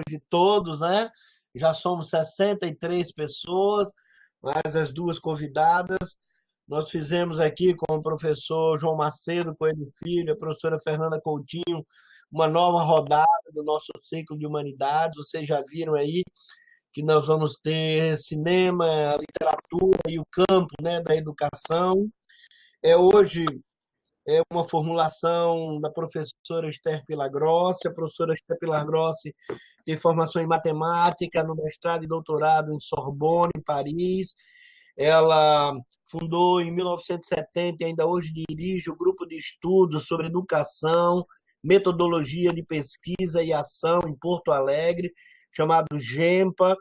de todos, né? Já somos 63 pessoas, mais as duas convidadas. Nós fizemos aqui com o professor João Macedo Coelho Filho, a professora Fernanda Coutinho, uma nova rodada do nosso ciclo de humanidades. Vocês já viram aí que nós vamos ter cinema, a literatura e o campo, né, da educação. Hoje é uma formulação da professora Esther Pilagrossi. A professora Esther Pilagrossi tem formação em matemática, no mestrado e doutorado em Sorbonne, em Paris. Ela fundou em 1970 e ainda hoje dirige o grupo de estudos sobre educação, metodologia de pesquisa e ação em Porto Alegre, chamado GEMPA.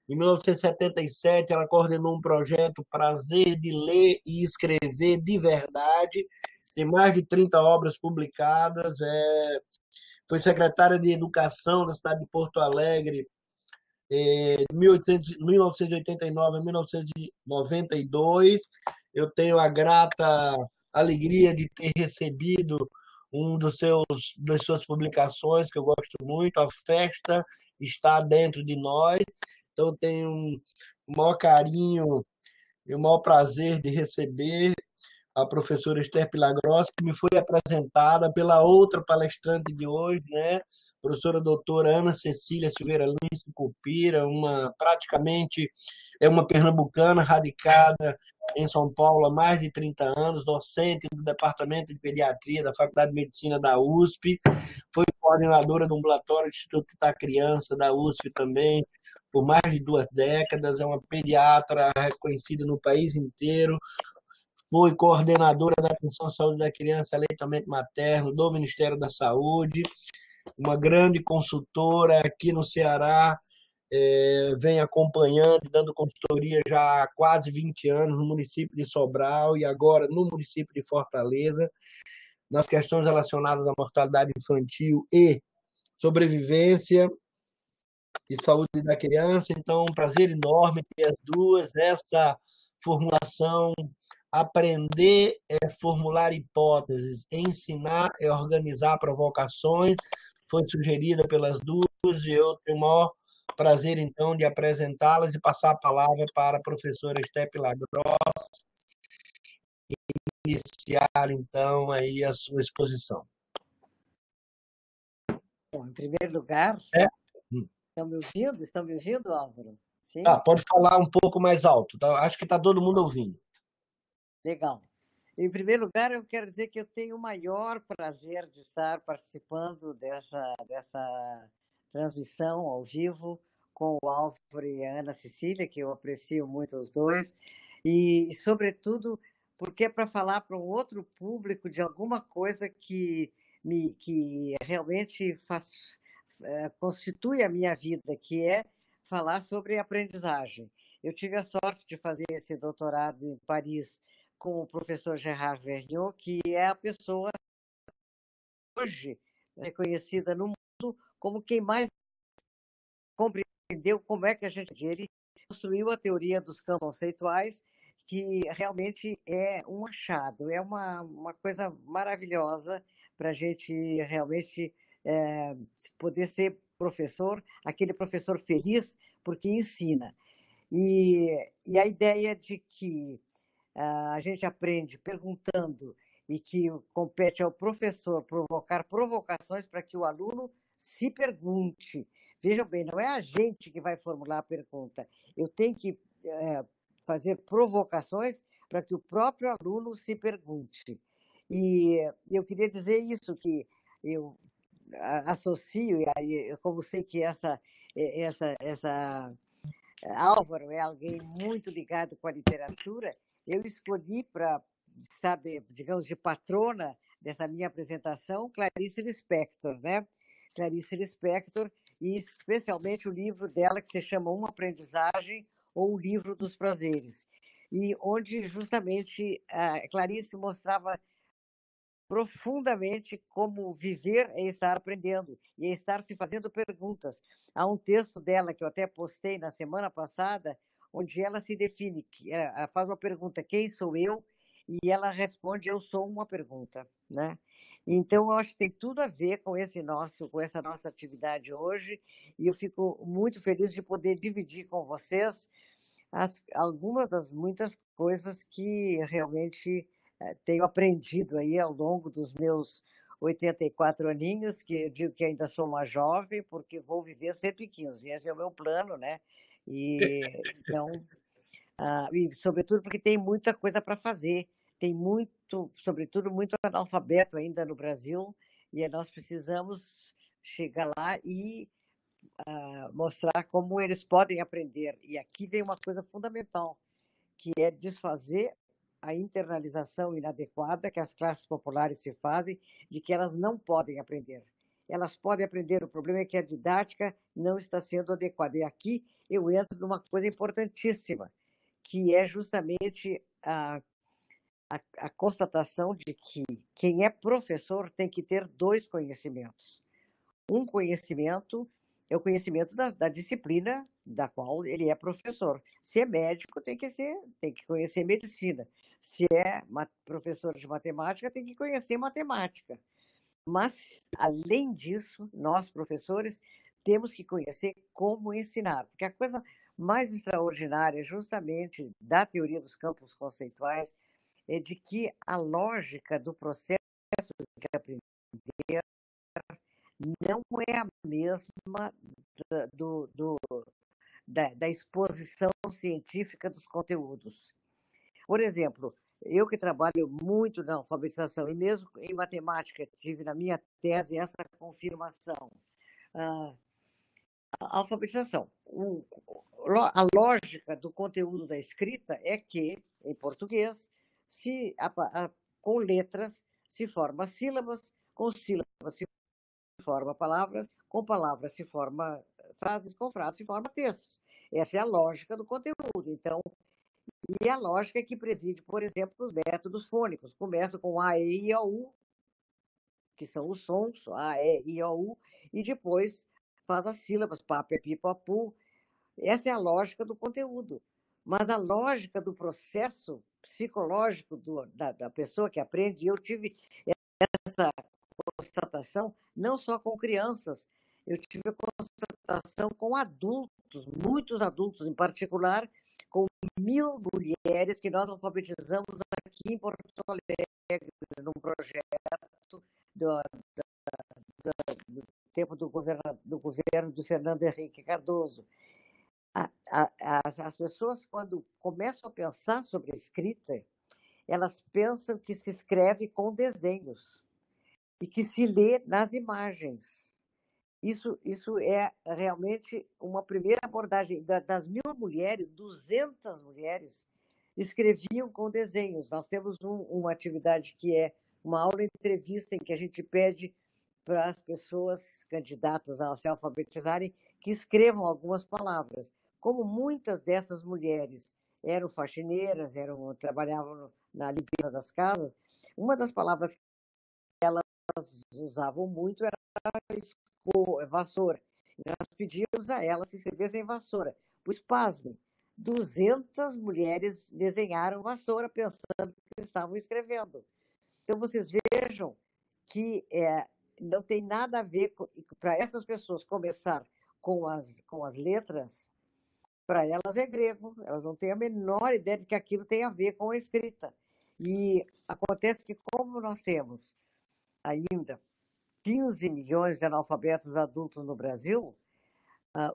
Em 1977, ela coordenou um projeto Prazer de Ler e Escrever de Verdade. Tem mais de 30 obras publicadas. Foi secretária de Educação da cidade de Porto Alegre de 1989 a 1992. Eu tenho a grata alegria de ter recebido das suas publicações, que eu gosto muito, A Festa Está Dentro de Nós. Então, tenho o maior carinho e o maior prazer de receber a professora Esther Pilagrossi, que me foi apresentada pela outra palestrante de hoje, né? Professora doutora Ana Cecília Silveira Lins Cupira, praticamente é uma pernambucana radicada em São Paulo há mais de 30 anos, docente do Departamento de Pediatria da Faculdade de Medicina da USP, foi coordenadora do ambulatório do Instituto da Criança da USP também, por mais de 2 décadas, é uma pediatra reconhecida no país inteiro, foi coordenadora da Atenção à Saúde da Criança e Aleitamento Materno do Ministério da Saúde, uma grande consultora aqui no Ceará, vem acompanhando e dando consultoria já há quase 20 anos no município de Sobral e agora no município de Fortaleza, nas questões relacionadas à mortalidade infantil e sobrevivência e saúde da criança. Então, um prazer enorme ter as duas, essa formulação. Aprender é formular hipóteses, ensinar é organizar provocações, foi sugerida pelas duas e eu tenho o maior prazer, então, de apresentá-las e passar a palavra para a professora Esther Pilagrossi iniciar, então, aí a sua exposição. Bom, em primeiro lugar, É? Estão me ouvindo? Estão me ouvindo, Álvaro? Sim? Pode falar um pouco mais alto, tá? Acho que está todo mundo ouvindo. Legal. Em primeiro lugar, eu quero dizer que eu tenho o maior prazer de estar participando dessa transmissão ao vivo com o Álvaro e a Ana Cecília, que eu aprecio muito os dois, e sobretudo, porque é para falar para um outro público de alguma coisa que realmente constitui a minha vida, que é falar sobre aprendizagem. Eu tive a sorte de fazer esse doutorado em Paris com o professor Gerard Vergniaud, que é a pessoa hoje reconhecida no mundo como quem mais compreendeu como é que a gente... Ele construiu a teoria dos campos conceituais, que realmente é um achado, é uma coisa maravilhosa para a gente realmente poder ser professor, aquele professor feliz porque ensina. E a ideia de que a gente aprende perguntando e que compete ao professor provocar provocações para que o aluno se pergunte. Vejam bem, não é a gente que vai formular a pergunta. Eu tenho que fazer provocações para que o próprio aluno se pergunte. E eu queria dizer isso, que eu associo, e como sei que Álvaro é alguém muito ligado com a literatura, eu escolhi para estar, digamos, de patrona dessa minha apresentação, Clarice Lispector, né? Clarice Lispector, e especialmente o livro dela que se chama Uma Aprendizagem ou O Livro dos Prazeres, e onde justamente a Clarice mostrava profundamente como viver é estar aprendendo e é estar se fazendo perguntas. Há um texto dela que eu até postei na semana passada, onde ela se define, faz uma pergunta: quem sou eu? E ela responde: eu sou uma pergunta, né? Então, eu acho que tem tudo a ver com com essa nossa atividade hoje, e eu fico muito feliz de poder dividir com vocês algumas das muitas coisas que realmente tenho aprendido aí ao longo dos meus 84 aninhos, que eu digo que ainda sou uma jovem, porque vou viver 115, esse é o meu plano, né? E então, e sobretudo porque tem muita coisa para fazer, tem muito, sobretudo muito analfabeto ainda no Brasil, e nós precisamos chegar lá e mostrar como eles podem aprender. E aqui vem uma coisa fundamental, que é desfazer a internalização inadequada que as classes populares se fazem de que elas não podem aprender. Elas podem aprender, o problema é que a didática não está sendo adequada. E aqui eu entro numa coisa importantíssima, que é justamente a constatação de que quem é professor tem que ter dois conhecimentos. Um conhecimento é o conhecimento da disciplina da qual ele é professor. Se é médico, tem que conhecer medicina. Se é professor de matemática, tem que conhecer matemática. Mas, além disso, nós, professores, temos que conhecer como ensinar, porque a coisa mais extraordinária, justamente da teoria dos campos conceituais, é de que a lógica do processo de aprender não é a mesma da exposição científica dos conteúdos. Por exemplo, eu que trabalho muito na alfabetização, e mesmo em matemática, tive na minha tese essa confirmação. A alfabetização. A lógica do conteúdo da escrita é que, em português, com letras se forma sílabas, com sílabas se forma palavras, com palavras se forma frases, com frases se forma textos. Essa é a lógica do conteúdo. Então, e a lógica que preside, por exemplo, os métodos fônicos. Começa com A, E, I, O, U, que são os sons, A, E, I, O, U, e depois faz as sílabas, pá, pé, pi, pó, pu. Essa é a lógica do conteúdo. Mas a lógica do processo psicológico da pessoa que aprende, eu tive essa constatação não só com crianças, eu tive a constatação com adultos, muitos adultos, em particular com 1.000 mulheres que nós alfabetizamos aqui em Porto Alegre, num projeto do, do tempo do governo do Fernando Henrique Cardoso. As pessoas, quando começam a pensar sobre a escrita, elas pensam que se escreve com desenhos e que se lê nas imagens. Isso é realmente uma primeira abordagem. Das 1.000 mulheres, 200 mulheres escreviam com desenhos. Nós temos uma atividade que é uma aula entrevista em que a gente pede para as pessoas candidatas a se alfabetizarem que escrevam algumas palavras. Como muitas dessas mulheres eram faxineiras, trabalhavam na limpeza das casas, uma das palavras que elas usavam muito era vassoura. Nós pedíamos a elas que escrevessem vassoura. Pois, pasmem, 200 mulheres desenharam vassoura pensando que estavam escrevendo. Então, vocês vejam que não tem nada a ver para essas pessoas começar com as letras, para elas é grego, elas não têm a menor ideia de que aquilo tem a ver com a escrita. E acontece que, como nós temos ainda 15 milhões de analfabetos adultos no Brasil,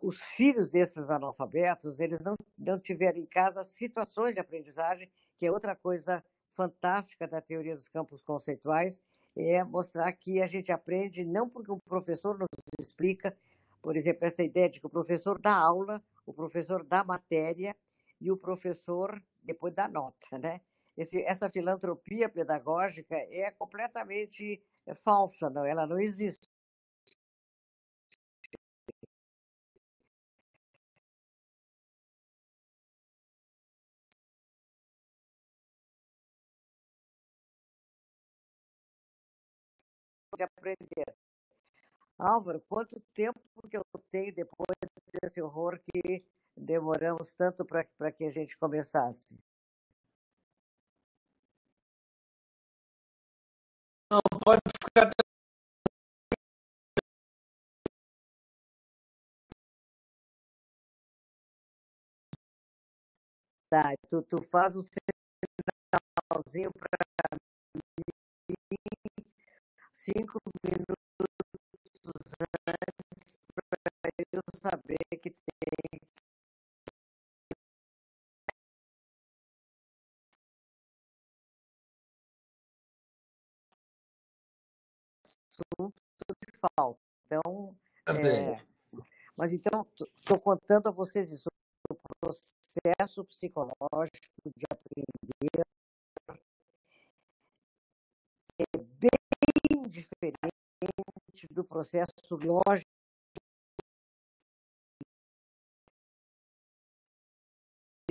os filhos desses analfabetos, eles não tiveram em casa situações de aprendizagem, que é outra coisa fantástica da teoria dos campos conceituais, é mostrar que a gente aprende não porque o professor nos explica, por exemplo, essa ideia de que o professor dá aula, o professor dá matéria e o professor depois dá nota, né? Essa filantropia pedagógica é completamente falsa, não, ela não existe. De aprender. Álvaro, quanto tempo que eu tenho depois desse horror que demoramos tanto para que a gente começasse? Não, Pode ficar. Tá, tu faz um sinalzinho para 5 minutos antes para eu saber que tem assunto que falta. Então, Bem. mas então, estou contando a vocês isso, o processo psicológico de aprender é bem diferente do processo lógico.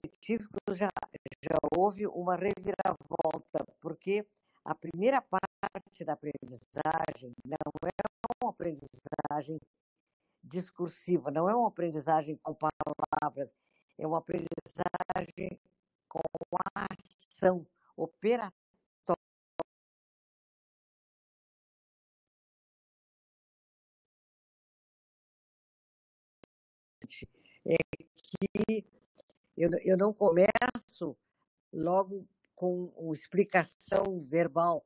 Científico já houve uma reviravolta, porque a primeira parte da aprendizagem não é uma aprendizagem discursiva, não é uma aprendizagem com palavras, é uma aprendizagem com ação operatória. É que eu não começo logo com uma explicação verbal.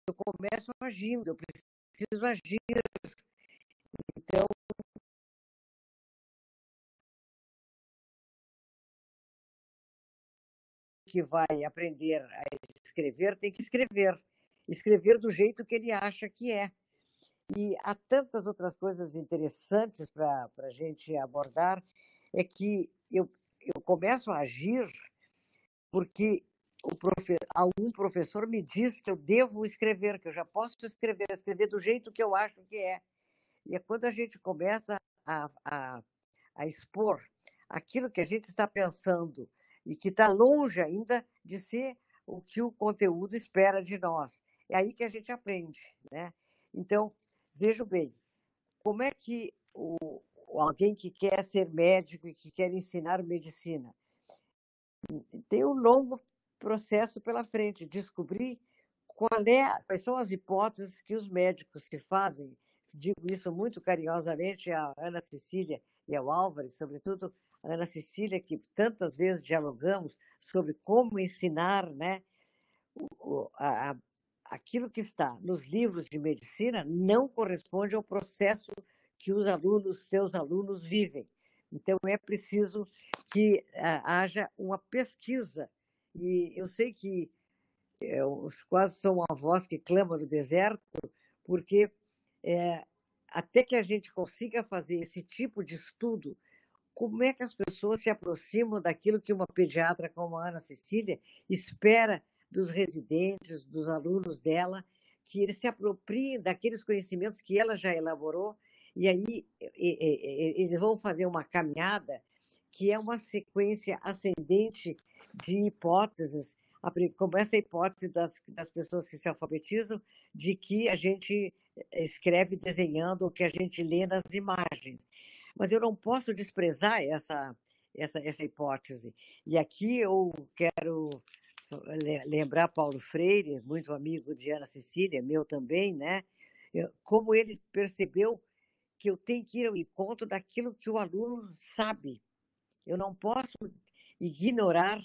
Eu começo agindo, eu preciso agir. Então, que vai aprender a escrever, tem que escrever. Escrever do jeito que ele acha que é. E há tantas outras coisas interessantes para a gente abordar, é que eu começo a agir porque algum professor me diz que eu devo escrever, que eu já posso escrever do jeito que eu acho que é. E é quando a gente começa a, a, a expor aquilo que a gente está pensando e que está longe ainda de ser o que o conteúdo espera de nós. É aí que a gente aprende, né? Então, vejo bem, como é que alguém que quer ser médico e que quer ensinar medicina tem um longo processo pela frente, descobrir quais são as hipóteses que os médicos se fazem. Digo isso muito carinhosamente à Ana Cecília e ao Álvares, sobretudo a Ana Cecília, que tantas vezes dialogamos sobre como ensinar, né? Aquilo que está nos livros de medicina não corresponde ao processo que teus alunos vivem. Então, é preciso que haja uma pesquisa. E eu sei que eu quase sou uma voz que clama no deserto, porque até que a gente consiga fazer esse tipo de estudo, como é que as pessoas se aproximam daquilo que uma pediatra como a Ana Cecília espera dos residentes, dos alunos dela, que eles se apropriem daqueles conhecimentos que ela já elaborou, e aí eles vão fazer uma caminhada que é uma sequência ascendente de hipóteses, como essa hipótese das pessoas que se alfabetizam, de que a gente escreve desenhando o que a gente lê nas imagens. Mas eu não posso desprezar essa hipótese. E aqui eu quero lembrar Paulo Freire, muito amigo de Ana Cecília, meu também, né? Como ele percebeu que eu tenho que ir ao encontro daquilo que o aluno sabe. Eu não posso ignorar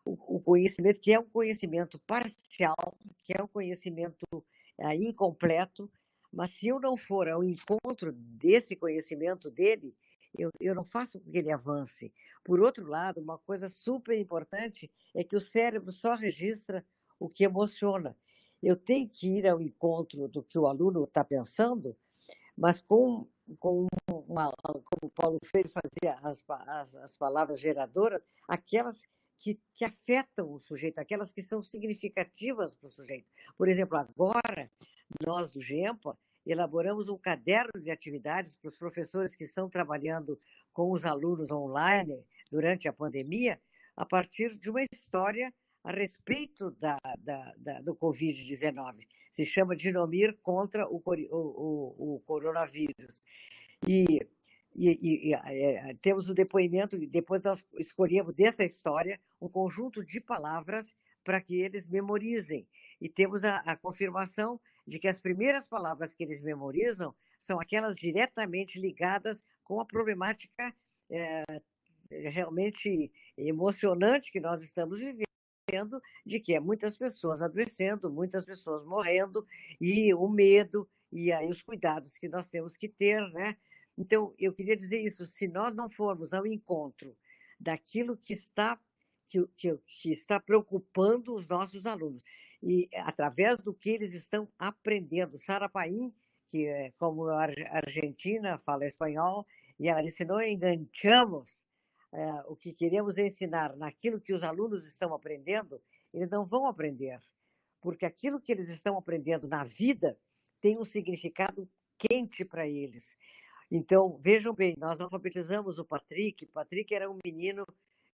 o conhecimento, que é um conhecimento parcial, que é um conhecimento incompleto, mas se eu não for ao encontro desse conhecimento dele, eu não faço com que ele avance. Por outro lado, uma coisa super importante é que o cérebro só registra o que emociona. Eu tenho que ir ao encontro do que o aluno está pensando, mas como o Paulo Freire fazia as palavras geradoras, aquelas que afetam o sujeito, aquelas que são significativas para o sujeito. Por exemplo, agora, nós do GEMPA elaboramos um caderno de atividades para os professores que estão trabalhando com os alunos online durante a pandemia, a partir de uma história a respeito do Covid-19. Se chama Dinomir contra o coronavírus. E temos o depoimento, e depois nós escolhemos dessa história um conjunto de palavras para que eles memorizem. e temos a confirmação de que as primeiras palavras que eles memorizam são aquelas diretamente ligadas com a problemática realmente emocionante que nós estamos vivendo, de que é muitas pessoas adoecendo, muitas pessoas morrendo, e o medo, e aí os cuidados que nós temos que ter, né? Então, eu queria dizer isso, se nós não formos ao encontro daquilo que está preocupando os nossos alunos, e através do que eles estão aprendendo. Sara Paim, que é como argentina, fala espanhol, e ela disse, não enganchamos o que queremos ensinar naquilo que os alunos estão aprendendo, eles não vão aprender, porque aquilo que eles estão aprendendo na vida tem um significado quente para eles. Então, vejam bem, nós alfabetizamos o Patrick. Patrick era um menino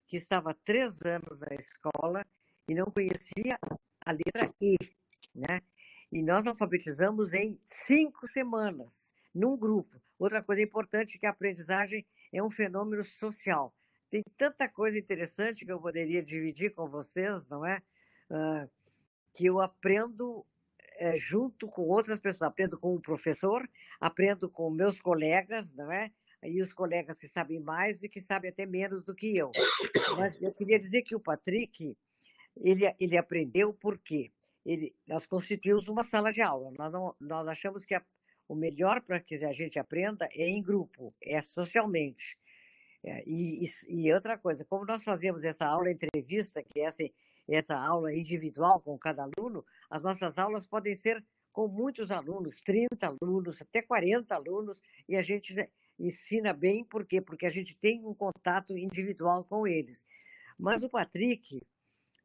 que estava há 3 anos na escola e não conhecia a letra E, né? E nós alfabetizamos em 5 semanas, num grupo. Outra coisa importante é que a aprendizagem é um fenômeno social. Tem tanta coisa interessante que eu poderia dividir com vocês, não é? Que eu aprendo junto com outras pessoas. Aprendo com o professor, aprendo com meus colegas, não é? E os colegas que sabem mais e que sabem até menos do que eu. Mas eu queria dizer que o Patrick, ele aprendeu por quê? Nós constituímos uma sala de aula. Nós achamos que o melhor para que a gente aprenda é em grupo, é socialmente. E outra coisa, como nós fazemos essa aula entrevista, que é essa aula individual com cada aluno, as nossas aulas podem ser com muitos alunos, 30 alunos, até 40 alunos, e a gente ensina bem, por quê? Porque a gente tem um contato individual com eles. Mas o Patrick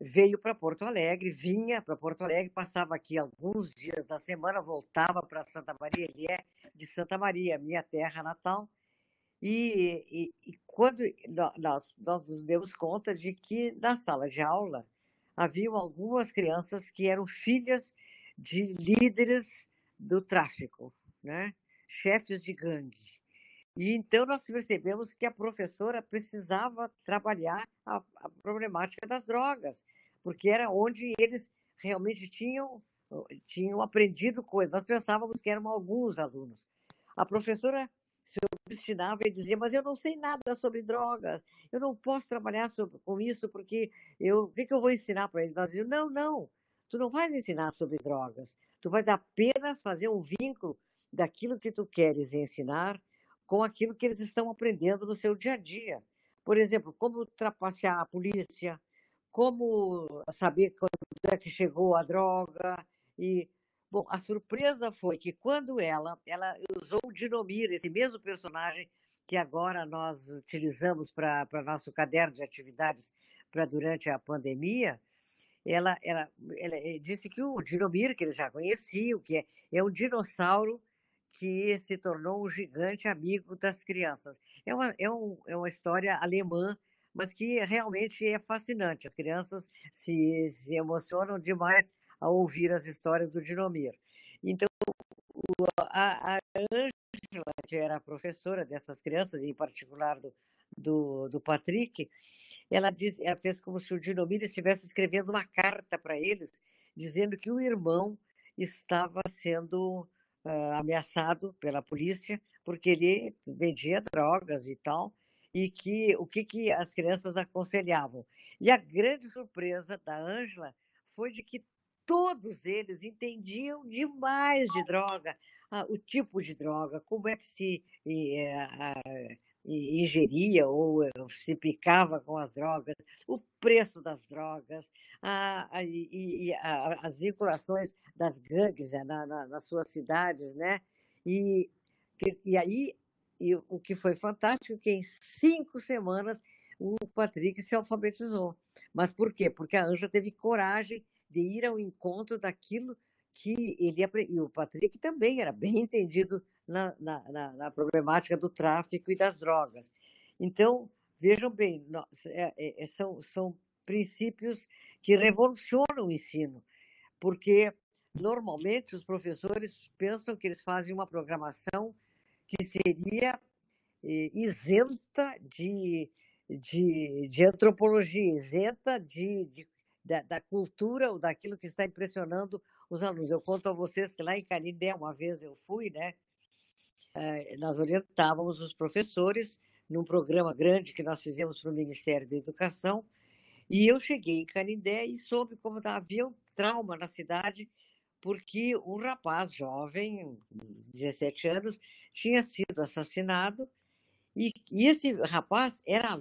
veio para Porto Alegre, vinha para Porto Alegre, passava aqui alguns dias da semana, voltava para Santa Maria, ele é de Santa Maria, minha terra natal, e quando nós nos demos conta de que na sala de aula haviam algumas crianças que eram filhas de líderes do tráfico, né? Chefes de gangue. E então nós percebemos que a professora precisava trabalhar a problemática das drogas, porque era onde eles realmente tinham aprendido coisas. Nós pensávamos que eram alguns alunos. A professora se obstinava e dizia, mas eu não sei nada sobre drogas, eu não posso trabalhar com isso, porque o que eu vou ensinar para eles? Nós dizíamos, não, tu não vais ensinar sobre drogas, tu vais apenas fazer um vínculo daquilo que tu queres ensinar com aquilo que eles estão aprendendo no seu dia a dia. Por exemplo, como trapacear a polícia, como saber quando é que chegou a droga. Bom, a surpresa foi que quando ela usou o Dinomir, esse mesmo personagem que agora nós utilizamos para nosso caderno de atividades para durante a pandemia, ela disse que o Dinomir, que eles já conheciam, que é um dinossauro que se tornou um gigante amigo das crianças. É uma história alemã, mas que realmente é fascinante. As crianças se emocionam demais ao ouvir as histórias do Dinomir. Então, a Ângela, que era a professora dessas crianças, em particular do Patrick, ela fez como se o Dinomir estivesse escrevendo uma carta para eles, dizendo que o irmão estava sendo ameaçado pela polícia, porque ele vendia drogas e tal, e que o que as crianças aconselhavam. E a grande surpresa da Ângela foi de que todos eles entendiam demais de droga, o tipo de droga, como é que se ingeria ou se picava com as drogas, o preço das drogas, as vinculações das gangues nas suas cidades, né? E aí, o que foi fantástico é que em 5 semanas o Patrick se alfabetizou. Mas por quê? Porque a Ângela teve coragem de ir ao encontro daquilo que ele aprendeu. E o Patrick também era bem entendido na problemática do tráfico e das drogas. Então, vejam bem, são princípios que revolucionam o ensino, porque normalmente os professores pensam que eles fazem uma programação que seria isenta de antropologia, isenta da cultura ou daquilo que está impressionando os alunos. Eu conto a vocês que lá em Canindé, uma vez eu fui, né? Nós orientávamos os professores num programa grande que nós fizemos para o Ministério da Educação, e eu cheguei em Canindé e soube como havia um trauma na cidade, porque um rapaz jovem, 17 anos, tinha sido assassinado, e esse rapaz era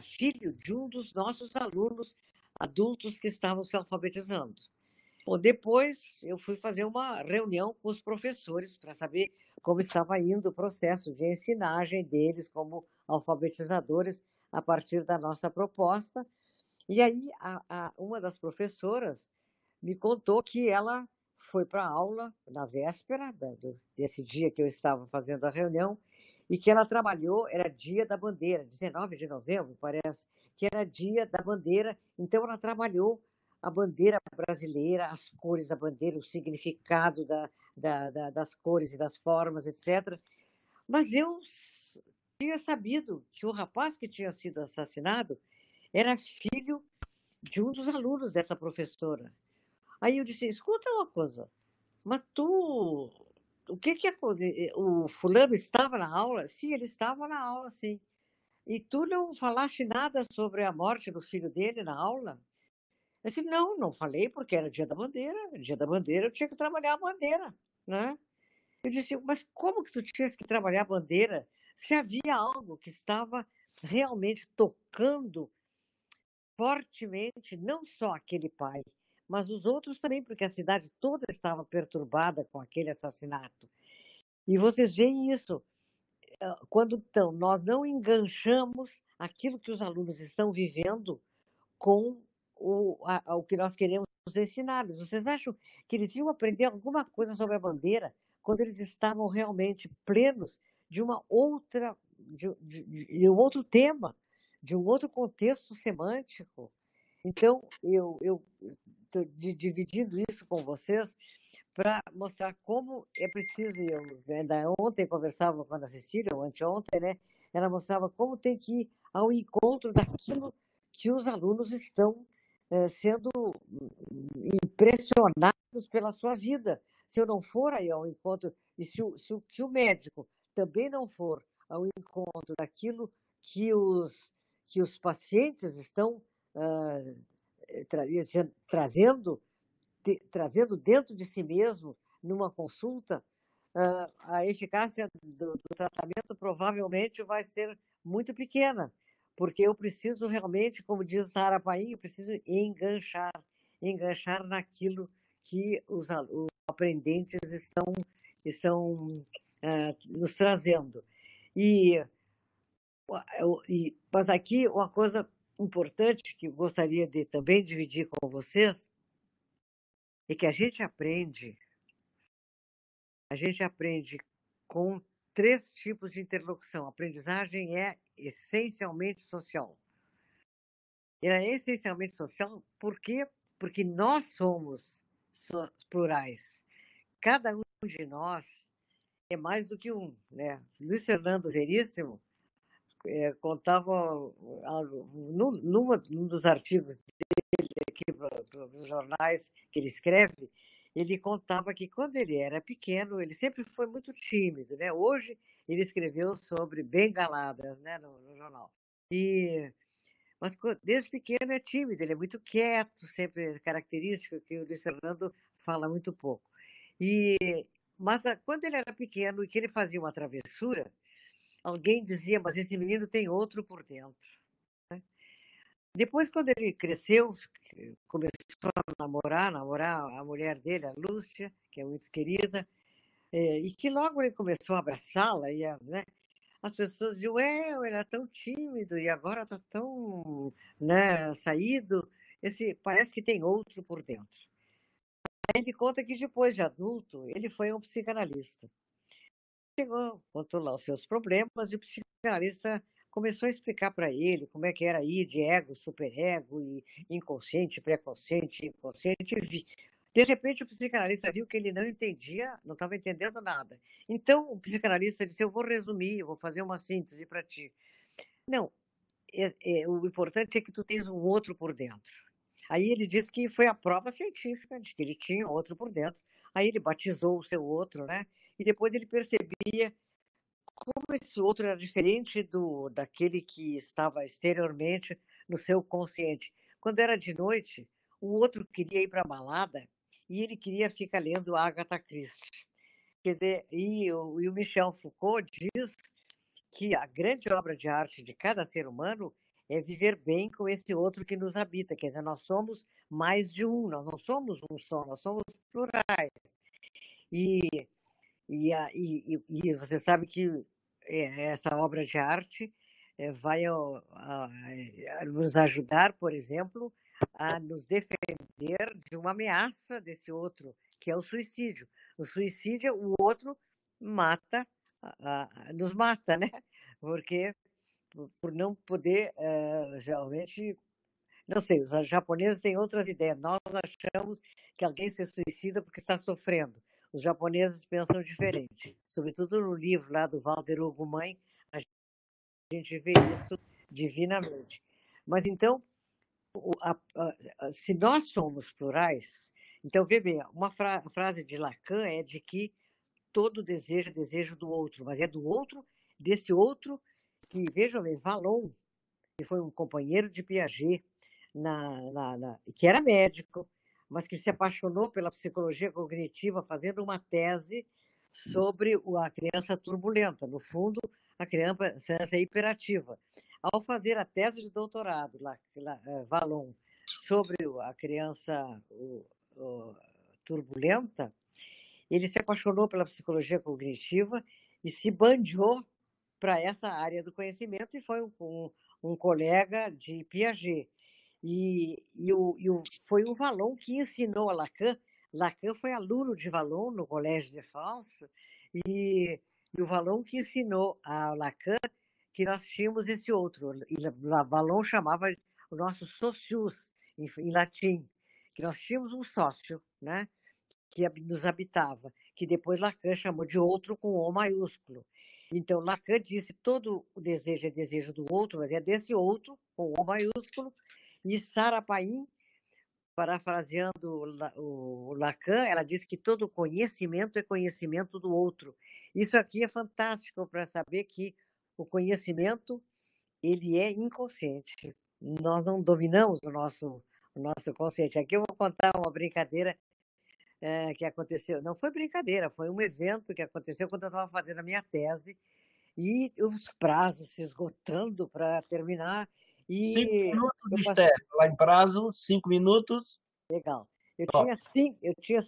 filho de um dos nossos alunos adultos que estavam se alfabetizando. Bom, depois eu fui fazer uma reunião com os professores para saber como estava indo o processo de ensinagem deles como alfabetizadores a partir da nossa proposta. E aí uma das professoras me contou que ela foi para a aula na véspera desse dia que eu estava fazendo a reunião e que ela trabalhou, era dia da bandeira, 19 de novembro, parece, que era dia da bandeira, então ela trabalhou a bandeira brasileira, as cores da bandeira, o significado das cores e das formas, etc. Mas eu tinha sabido que o rapaz que tinha sido assassinado era filho de um dos alunos dessa professora. Aí eu disse: escuta uma coisa, mas o que aconteceu? O fulano estava na aula? Sim, ele estava na aula, sim. E tu não falaste nada sobre a morte do filho dele na aula? Eu disse: não, não falei, porque era dia da bandeira. Dia da bandeira eu tinha que trabalhar a bandeira, né? Eu disse: mas como que tu tinhas que trabalhar a bandeira se havia algo que estava realmente tocando fortemente, não só aquele pai, mas os outros também, porque a cidade toda estava perturbada com aquele assassinato. E vocês veem isso, quando então, nós não enganchamos aquilo que os alunos estão vivendo com o que nós queremos ensinar-lhes. Vocês acham que eles iam aprender alguma coisa sobre a bandeira quando eles estavam realmente plenos de uma outra, de um outro tema, de um outro contexto semântico? Então, eu estou dividindo isso com vocês para mostrar como é preciso. Eu ainda ontem conversava com a Ana Cecília, ou anteontem, né? Ela mostrava como tem que ir ao encontro daquilo que os alunos estão sendo impressionados pela sua vida. Se eu não for aí ao encontro, e se o médico também não for ao encontro daquilo que os pacientes estão trazendo, trazendo dentro de si mesmo numa consulta, a eficácia do tratamento provavelmente vai ser muito pequena, porque eu preciso realmente, como diz Sara Paim, eu preciso enganchar naquilo que os aprendentes estão nos trazendo. Mas aqui uma coisa importante que eu gostaria de também dividir com vocês é que a gente aprende com 3 tipos de interlocução. A aprendizagem é essencialmente social. Ela é essencialmente social por quê? Porque nós somos plurais. Cada um de nós é mais do que um, né? Luiz Fernando Veríssimo contava algo, num dos artigos dele aqui para os jornais que ele escreve, ele contava que quando ele era pequeno, ele sempre foi muito tímido, né? Hoje ele escreveu sobre bengaladas, né, no jornal. Mas desde pequeno é tímido, ele é muito quieto, sempre característica que o Luiz Fernando fala muito pouco. Mas quando ele era pequeno e que ele fazia uma travessura, alguém dizia: mas esse menino tem outro por dentro. Depois, quando ele cresceu, começou a namorar a mulher dele, a Lúcia, que é muito querida, e que logo ele começou a abraçá-la, né, as pessoas diziam: ele é tão tímido e agora está tão, né, saído, parece que tem outro por dentro. Aí ele conta que depois de adulto, ele foi a um psicanalista. Chegou, contou lá os seus problemas e o psicanalista começou a explicar para ele como é que era ir de ego, superego, e inconsciente, pré-consciente, inconsciente. De repente, o psicanalista viu que ele não entendia, não estava entendendo nada. Então, o psicanalista disse: eu vou resumir, eu vou fazer uma síntese para ti. Não, o importante é que tu tens um outro por dentro. Aí ele disse que foi a prova científica de que ele tinha outro por dentro. Aí ele batizou o seu outro, né? E depois ele percebia como esse outro era diferente daquele que estava exteriormente no seu consciente. Quando era de noite, o outro queria ir para a balada e ele queria ficar lendo Agatha Christie. Quer dizer, e o Michel Foucault diz que a grande obra de arte de cada ser humano é viver bem com esse outro que nos habita. Quer dizer, nós somos mais de um, nós não somos um só, nós somos plurais. E, e você sabe que essa obra de arte vai nos ajudar, por exemplo, a nos defender de uma ameaça desse outro, que é o suicídio. O suicídio, o outro mata, nos mata, né? Porque por não poder, realmente, não sei, os japoneses têm outras ideias. Nós achamos que alguém se suicida porque está sofrendo. Os japoneses pensam diferente. Sobretudo no livro lá do Walter Hugo Mãe, a gente vê isso divinamente. Mas então, se nós somos plurais, então, vê bem, uma frase de Lacan é de que todo desejo é desejo do outro, mas é do outro, desse outro que, vejam bem, Vallon, que foi um companheiro de Piaget, que era médico, mas que se apaixonou pela psicologia cognitiva, fazendo uma tese sobre a criança turbulenta, no fundo, a criança hiperativa. Ao fazer a tese de doutorado, Vallon, sobre a criança turbulenta, ele se apaixonou pela psicologia cognitiva e se bandiou para essa área do conhecimento e foi um colega de Piaget. Foi o Vallon que ensinou a Lacan. Lacan foi aluno de Vallon no Collège de France e o Vallon que ensinou a Lacan que nós tínhamos esse outro. E Vallon chamava o nosso socius, em latim, que nós tínhamos um sócio, né? Que nos habitava, que depois Lacan chamou de outro com O maiúsculo. Então, Lacan disse todo o desejo é desejo do outro, mas é desse outro, com O maiúsculo, e Sarah Pain, parafraseando o Lacan, ela disse que todo conhecimento é conhecimento do outro. Isso aqui é fantástico para saber que o conhecimento ele é inconsciente. Nós não dominamos o nosso consciente. Aqui eu vou contar uma brincadeira que aconteceu. Não foi brincadeira, foi um evento que aconteceu quando eu estava fazendo a minha tese e os prazos se esgotando para terminar. 5 minutos Eu de passei. Esther, lá em prazo, 5 minutos. Legal. Eu Top. tinha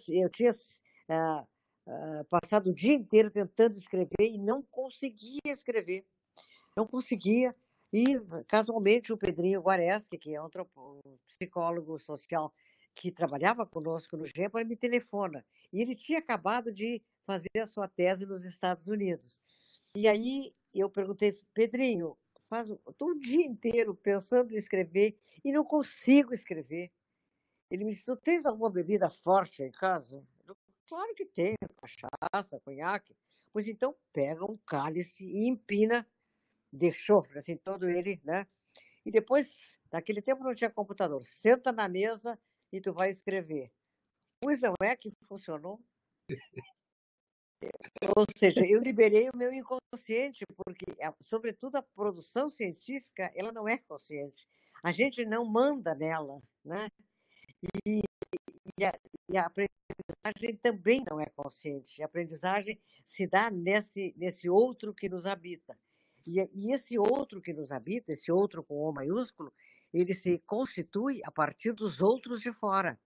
passado o dia inteiro tentando escrever e não conseguia escrever. Não conseguia. E, casualmente, o Pedrinho Guareschi, que é um psicólogo social que trabalhava conosco no GEPA, me telefona. E ele tinha acabado de fazer a sua tese nos Estados Unidos. E aí eu perguntei, Pedrinho, estou o dia inteiro pensando em escrever e não consigo escrever. Ele me disse, tu tens alguma bebida forte em casa? Claro que tenho, cachaça, conhaque. Pois então pega um cálice e empina de chofre, assim, todo ele, né? E depois, naquele tempo não tinha computador, senta na mesa e tu vai escrever. Pois não é que funcionou? Ou seja, eu liberei o meu inconsciente, porque, sobretudo, a produção científica, ela não é consciente. A gente não manda nela, né? E, e a aprendizagem também não é consciente. A aprendizagem se dá nesse outro que nos habita. E esse outro que nos habita, esse outro com O maiúsculo, ele se constitui a partir dos outros de fora,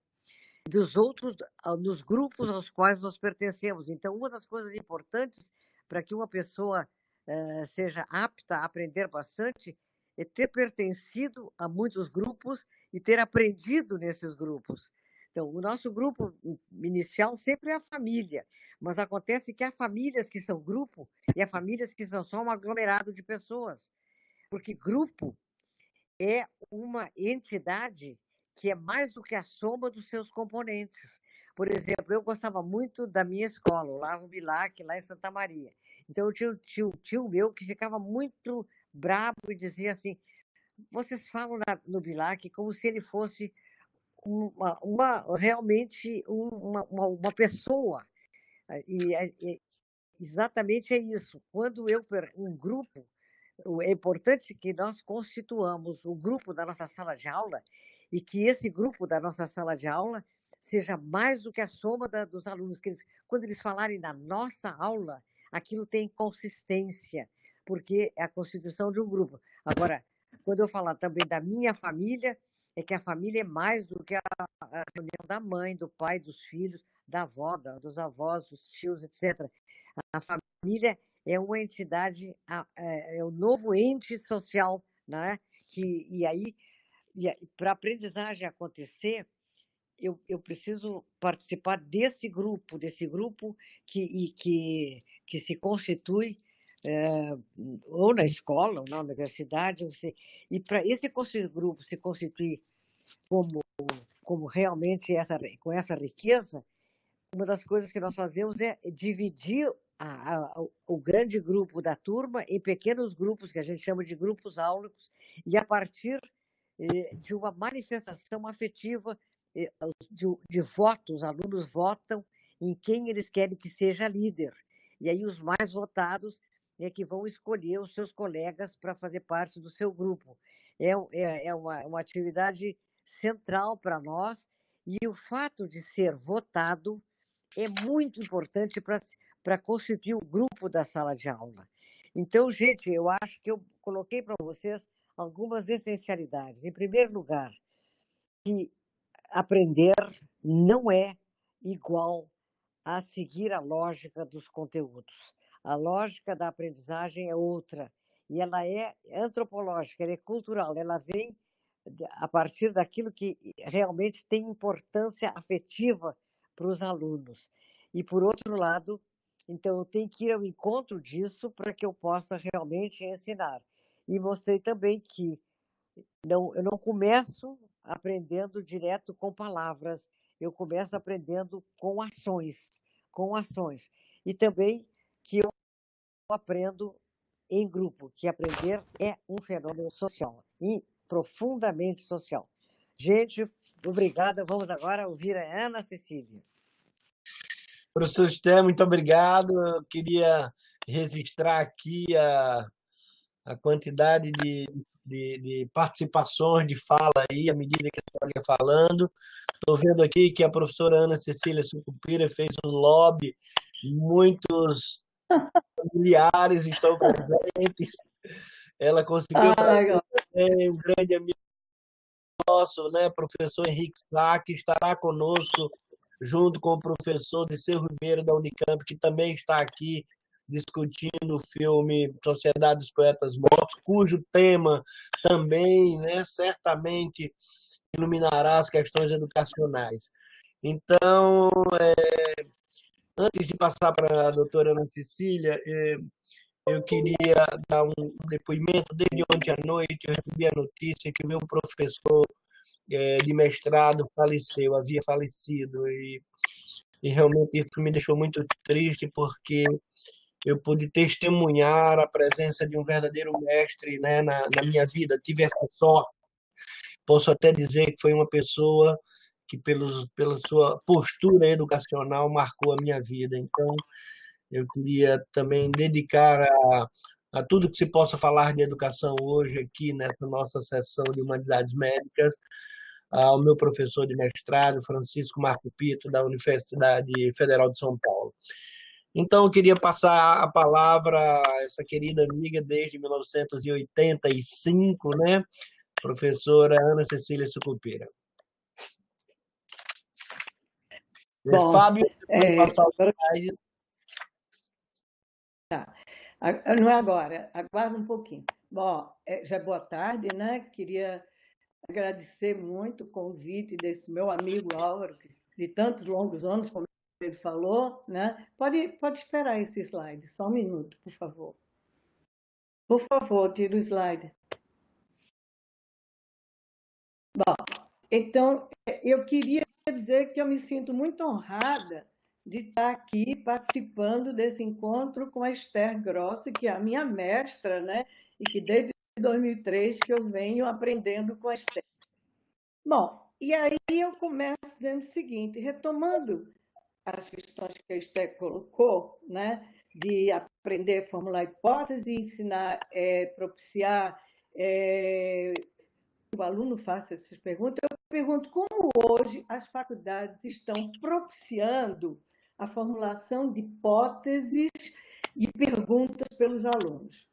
dos outros, dos grupos aos quais nós pertencemos. Então, uma das coisas importantes para que uma pessoa seja apta a aprender bastante é ter pertencido a muitos grupos e ter aprendido nesses grupos. Então, o nosso grupo inicial sempre é a família, mas acontece que há famílias que são grupo e há famílias que são só um aglomerado de pessoas, porque grupo é uma entidade que é mais do que a soma dos seus componentes. Por exemplo, eu gostava muito da minha escola, o Lavo Bilac, lá em Santa Maria. Então, eu tinha um tio meu que ficava muito bravo e dizia assim: vocês falam no Bilac como se ele fosse realmente uma pessoa. E exatamente é isso. Quando um grupo, é importante que nós constituamos o grupo da nossa sala de aula e que esse grupo da nossa sala de aula seja mais do que a soma dos alunos. Quando eles falarem da nossa aula, aquilo tem consistência, porque é a constituição de um grupo. Agora, quando eu falar também da minha família, é que a família é mais do que a reunião da mãe, do pai, dos filhos, da avó, dos avós, dos tios, etc. A família é uma entidade, é o novo ente social, né? E aí, para a aprendizagem acontecer, eu preciso participar desse grupo que se constitui ou na escola, ou na universidade, e para esse grupo se constituir como realmente com essa riqueza, uma das coisas que nós fazemos é dividir o grande grupo da turma em pequenos grupos, que a gente chama de grupos áulicos, e a partir de uma manifestação afetiva de voto, os alunos votam em quem eles querem que seja líder. E aí os mais votados é que vão escolher os seus colegas para fazer parte do seu grupo. É uma atividade central para nós, e o fato de ser votado é muito importante para constituir o grupo da sala de aula. Então, gente, eu acho que eu coloquei para vocês algumas essencialidades. Em primeiro lugar, que aprender não é igual a seguir a lógica dos conteúdos. A lógica da aprendizagem é outra, e ela é antropológica, ela é cultural, ela vem a partir daquilo que realmente tem importância afetiva para os alunos. E, por outro lado, então, eu tenho que ir ao encontro disso para que eu possa realmente ensinar. E mostrei também que eu não começo aprendendo direto com palavras, eu começo aprendendo com ações, com ações. E também que eu aprendo em grupo, que aprender é um fenômeno social, e profundamente social. Gente, obrigada. Vamos agora ouvir a Ana Cecília. Professor Esté, muito obrigado. Eu queria registrar aqui a quantidade de participações, de fala aí, à medida que a senhora ia falando. Estou vendo aqui que a professora Ana Cecília Sucupira fez um lobby, muitos familiares estão presentes. Ela conseguiu trazer um grande amigo nosso, né, professor Henrique Sá, que estará conosco, junto com o professor Dirceu Ribeiro, da Unicamp, que também está aqui discutindo o filme Sociedade dos Poetas Mortos, cujo tema também, né, certamente iluminará as questões educacionais. Então, antes de passar para a doutora Ana Cecília, eu queria dar um depoimento. Desde ontem à noite, eu recebi a notícia que o meu professor de mestrado faleceu, havia falecido, e realmente isso me deixou muito triste, porque eu pude testemunhar a presença de um verdadeiro mestre, né, na minha vida. Tive essa sorte. Posso até dizer que foi uma pessoa que, pela sua postura educacional, marcou a minha vida. Então, eu queria também dedicar a tudo que se possa falar de educação hoje aqui nessa nossa sessão de Humanidades Médicas, ao meu professor de mestrado, Francisco Marco Pito, da Universidade Federal de São Paulo. Então, eu queria passar a palavra a essa querida amiga desde 1985, né? Professora Ana Cecília Sucupira. Bom, Fábio, passar o slide. Tá. Não é agora, aguarda um pouquinho. Bom, já é boa tarde, né? Queria agradecer muito o convite desse meu amigo Álvaro, de tantos longos anos, como ele falou, né? Pode esperar esse slide, só um minuto, por favor. Por favor, tira o slide. Bom, então, eu queria dizer que eu me sinto muito honrada de estar aqui participando desse encontro com a Esther Grossi, que é a minha mestra, né? E que desde 2003 que eu venho aprendendo com a Esther. Bom, E aí eu começo dizendo o seguinte, retomando as questões que a Esther colocou, né, de aprender a formular hipóteses, ensinar, propiciar que o aluno faça essas perguntas, eu pergunto como hoje as faculdades estão propiciando a formulação de hipóteses e perguntas pelos alunos.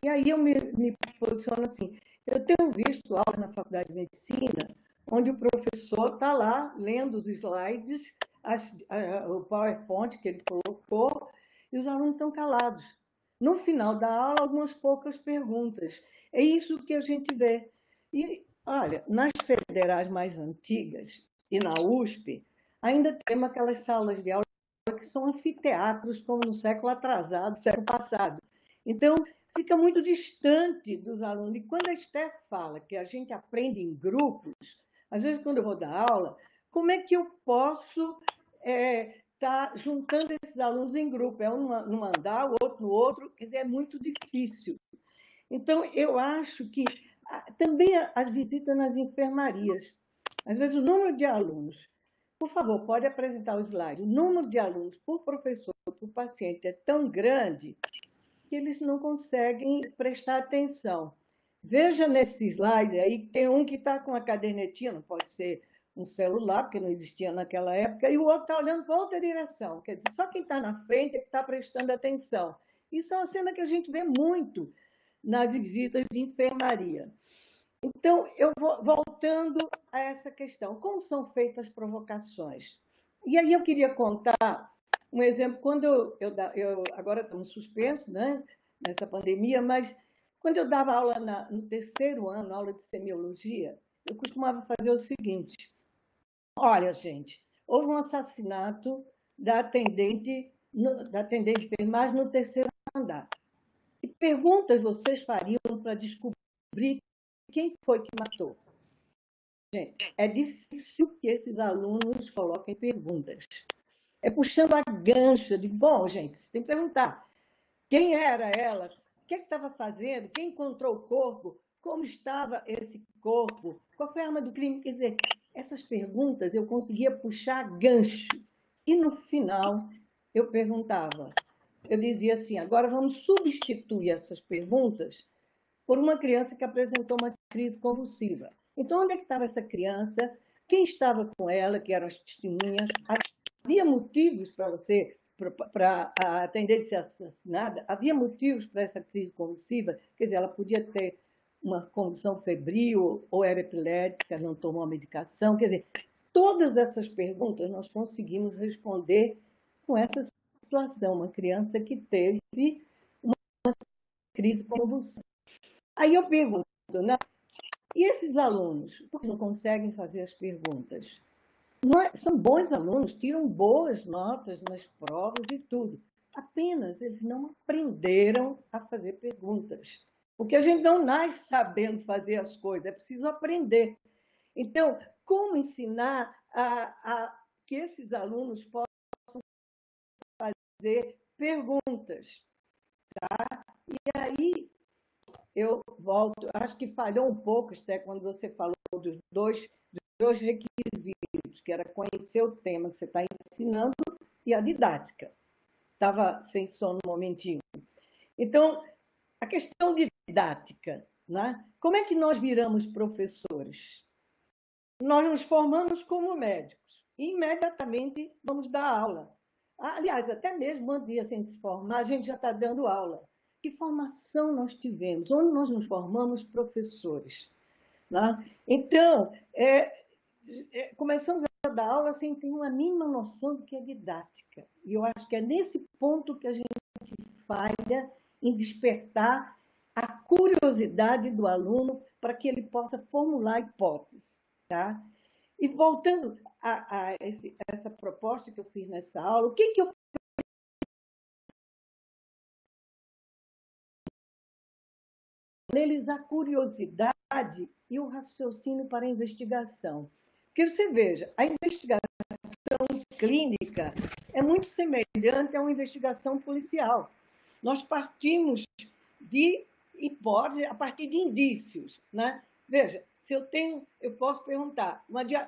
E aí eu me posiciono assim, eu tenho visto aulas na Faculdade de Medicina, onde o professor está lá lendo os slides, o PowerPoint que ele colocou, e os alunos estão calados. No final da aula, algumas poucas perguntas. É isso que a gente vê. E, olha, nas federais mais antigas e na USP, ainda temos aquelas salas de aula que são anfiteatros, como no século atrasado, século passado. Então, fica muito distante dos alunos. E quando a Esther fala que a gente aprende em grupos, às vezes, quando eu vou dar aula, como é que eu posso estar juntando esses alunos em grupo? É um num andar, o outro no outro, quer dizer, é muito difícil. Então, eu acho que também as visitas nas enfermarias, às vezes o número de alunos, por favor, pode apresentar o slide, o número de alunos por professor, por paciente é tão grande que eles não conseguem prestar atenção. Veja nesse slide aí, tem um que está com a cadernetinha, não pode ser um celular, porque não existia naquela época, e o outro está olhando para outra direção. Quer dizer, só quem está na frente é que está prestando atenção. Isso é uma cena que a gente vê muito nas visitas de enfermaria. Então, eu vou voltando a essa questão. Como são feitas as provocações? E aí eu queria contar um exemplo. Quando eu agora estamos suspensos, né, nessa pandemia, mas quando eu dava aula no terceiro ano, aula de semiologia, eu costumava fazer o seguinte. Olha, gente, houve um assassinato da atendente de enfermagem no terceiro andar. Que perguntas vocês fariam para descobrir quem foi que matou? Gente, é difícil que esses alunos coloquem perguntas. É puxando a gancho de, bom, gente, você tem que perguntar quem era ela, o que estava fazendo, quem encontrou o corpo, como estava esse corpo, qual foi a arma do crime. Quer dizer, essas perguntas eu conseguia puxar gancho. E no final eu perguntava, eu dizia assim, agora vamos substituir essas perguntas por uma criança que apresentou uma crise convulsiva. Então, onde é que estava essa criança? Quem estava com ela, que eram as testemunhas? Havia motivos para você, para atender de ser assassinada? Havia motivos para essa crise convulsiva? Quer dizer, ela podia ter uma condição febril ou era epilética, não tomou a medicação. Quer dizer, todas essas perguntas nós conseguimos responder com essa situação. Uma criança que teve uma crise convulsiva. Aí eu pergunto, né? E esses alunos, por que não conseguem fazer as perguntas? São bons alunos, tiram boas notas nas provas e tudo. Apenas eles não aprenderam a fazer perguntas. Porque a gente não nasce sabendo fazer as coisas, é preciso aprender. Então, como ensinar que esses alunos possam fazer perguntas? Tá? E aí, eu volto, acho que falhou um pouco, Esther, quando você falou dos dois requisitos, que era conhecer o tema que você está ensinando e a didática. Estava sem som no momentinho. Então, a questão didática, né? Como é que nós viramos professores? Nós nos formamos como médicos e imediatamente vamos dar aula. Aliás, até mesmo um dia sem se formar, a gente já está dando aula. Que formação nós tivemos? Onde nós nos formamos professores? Né? Então, começamos a dar aula sem ter uma mínima noção do que é didática. E eu acho que é nesse ponto que a gente falha em despertar a curiosidade do aluno para que ele possa formular hipóteses. Tá? E voltando a essa proposta que eu fiz nessa aula, o que eu neles a curiosidade e o raciocínio para a investigação. Porque você veja, a investigação clínica é muito semelhante a uma investigação policial. Nós partimos de hipóteses a partir de indícios, né? Veja, se eu posso perguntar, uma criança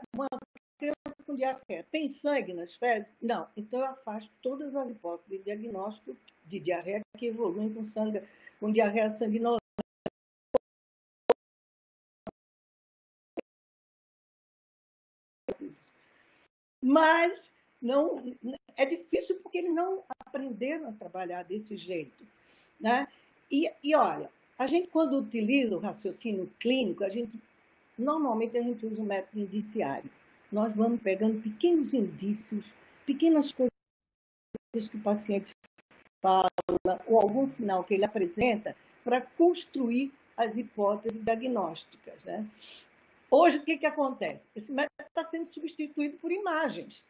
com diarreia tem sangue nas fezes? Não. Então eu afasto todas as hipóteses de diagnóstico de diarreia que evoluem com diarreia sanguinosa. Mas não, é difícil porque eles não aprenderam a trabalhar desse jeito, né? E olha, a gente, quando utiliza o raciocínio clínico, normalmente a gente usa o método indiciário. Nós vamos pegando pequenos indícios, pequenas coisas que o paciente fala, ou algum sinal que ele apresenta, para construir as hipóteses diagnósticas, né? Hoje, o que acontece? Esse método está sendo substituído por imagens.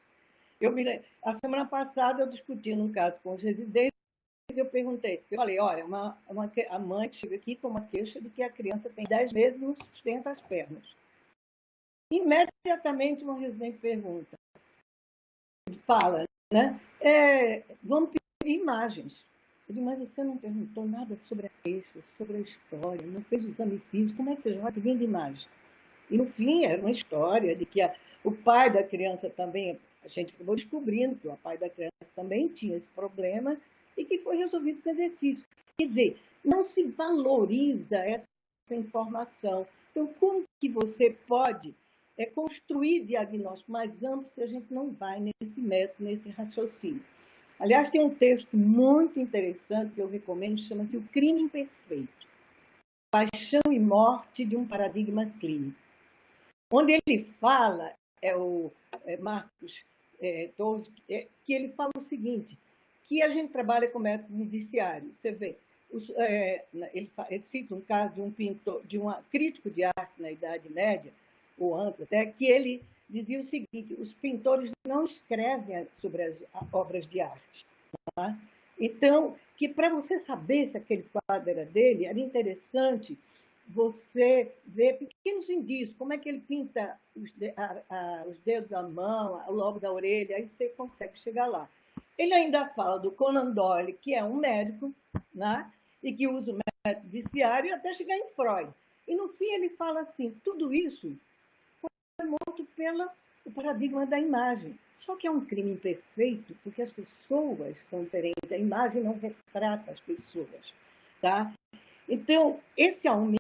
A semana passada, eu discuti num caso com os residentes, eu falei, olha, a mãe chega aqui com uma queixa de que a criança tem 10 meses e não sustenta as pernas. Imediatamente, uma residente fala, né? Vamos pedir imagens. Eu digo, mas você não perguntou nada sobre a queixa, sobre a história, não fez o exame físico, como é que você já vai pedindo imagem? E, no fim, era uma história de que o pai da criança também, a gente acabou descobrindo que o pai da criança também tinha esse problema e que foi resolvido com exercício. Quer dizer, não se valoriza essa informação. Então, como que você pode construir diagnóstico mais amplo se a gente não vai nesse método, nesse raciocínio? Aliás, tem um texto muito interessante que eu recomendo, chama-se O Crime Imperfeito, Paixão e Morte de um Paradigma Clínico. Onde ele fala, Marcos Touros, que ele fala o seguinte, que a gente trabalha com método indiciário. Você vê, ele cita um caso de um pintor, de um crítico de arte na Idade Média, ou antes até, que ele dizia o seguinte, os pintores não escrevem sobre as obras de arte. Tá? Então, que para você saber se aquele quadro era dele, era interessante você ver pequenos indícios, como é que ele pinta os dedos da mão, o lobo da orelha, aí você consegue chegar lá. Ele ainda fala do Conan Doyle, que é um médico, né, e que usa o método indiciário até chegar em Freud. E, no fim, ele fala assim, tudo isso foi morto pelo paradigma da imagem. Só que é um crime imperfeito, porque as pessoas são diferentes, a imagem não retrata as pessoas. Tá? Então, esse aumento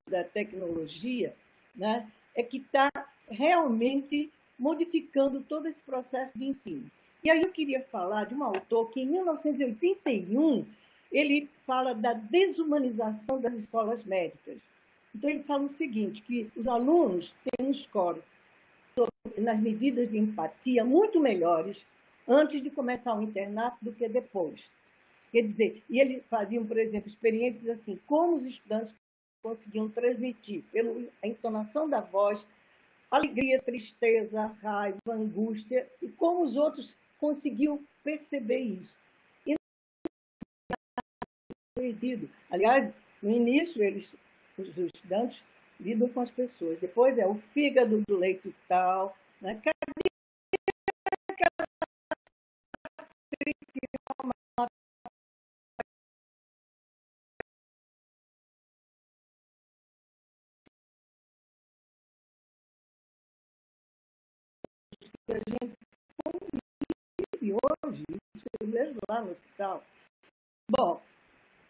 da tecnologia, né, é que está realmente modificando todo esse processo de ensino. E aí eu queria falar de um autor que, em 1981, ele fala da desumanização das escolas médicas. Então, ele fala o seguinte, que os alunos têm um score nas medidas de empatia muito melhores antes de começar o internato do que depois. Quer dizer, e eles faziam, por exemplo, experiências assim, como os estudantes conseguiam transmitir, pela entonação da voz, alegria, tristeza, raiva, angústia, e como os outros conseguiam perceber isso. E perdido. Aliás, no início, os estudantes lidam com as pessoas. Depois é o fígado do leito tal, né? A gente convive hoje, isso eu vejo lá no hospital. Bom,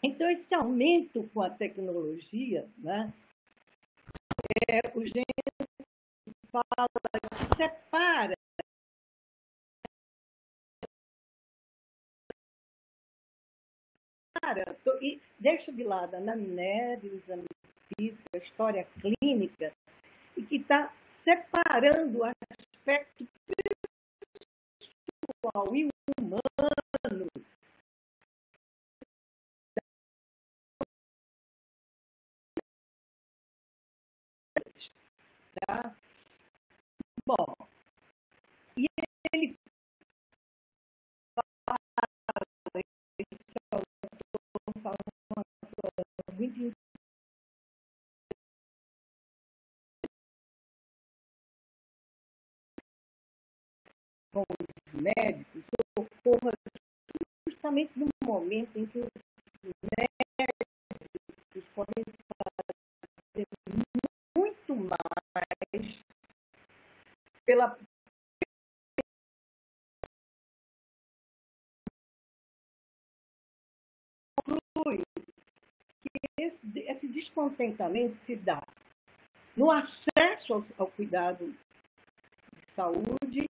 então esse aumento com a tecnologia, né? O Gênesis fala, separa e deixa de lado a anamnese, o exame físico, a história clínica, e que está separando o aspecto pessoal e humano. Tá? Bom, e ele fala, esse autor fala uma coisa muito com os médicos, ocorra justamente no momento em que os médicos podem fazer pela esse descontentamento se dá no acesso ao cuidado de saúde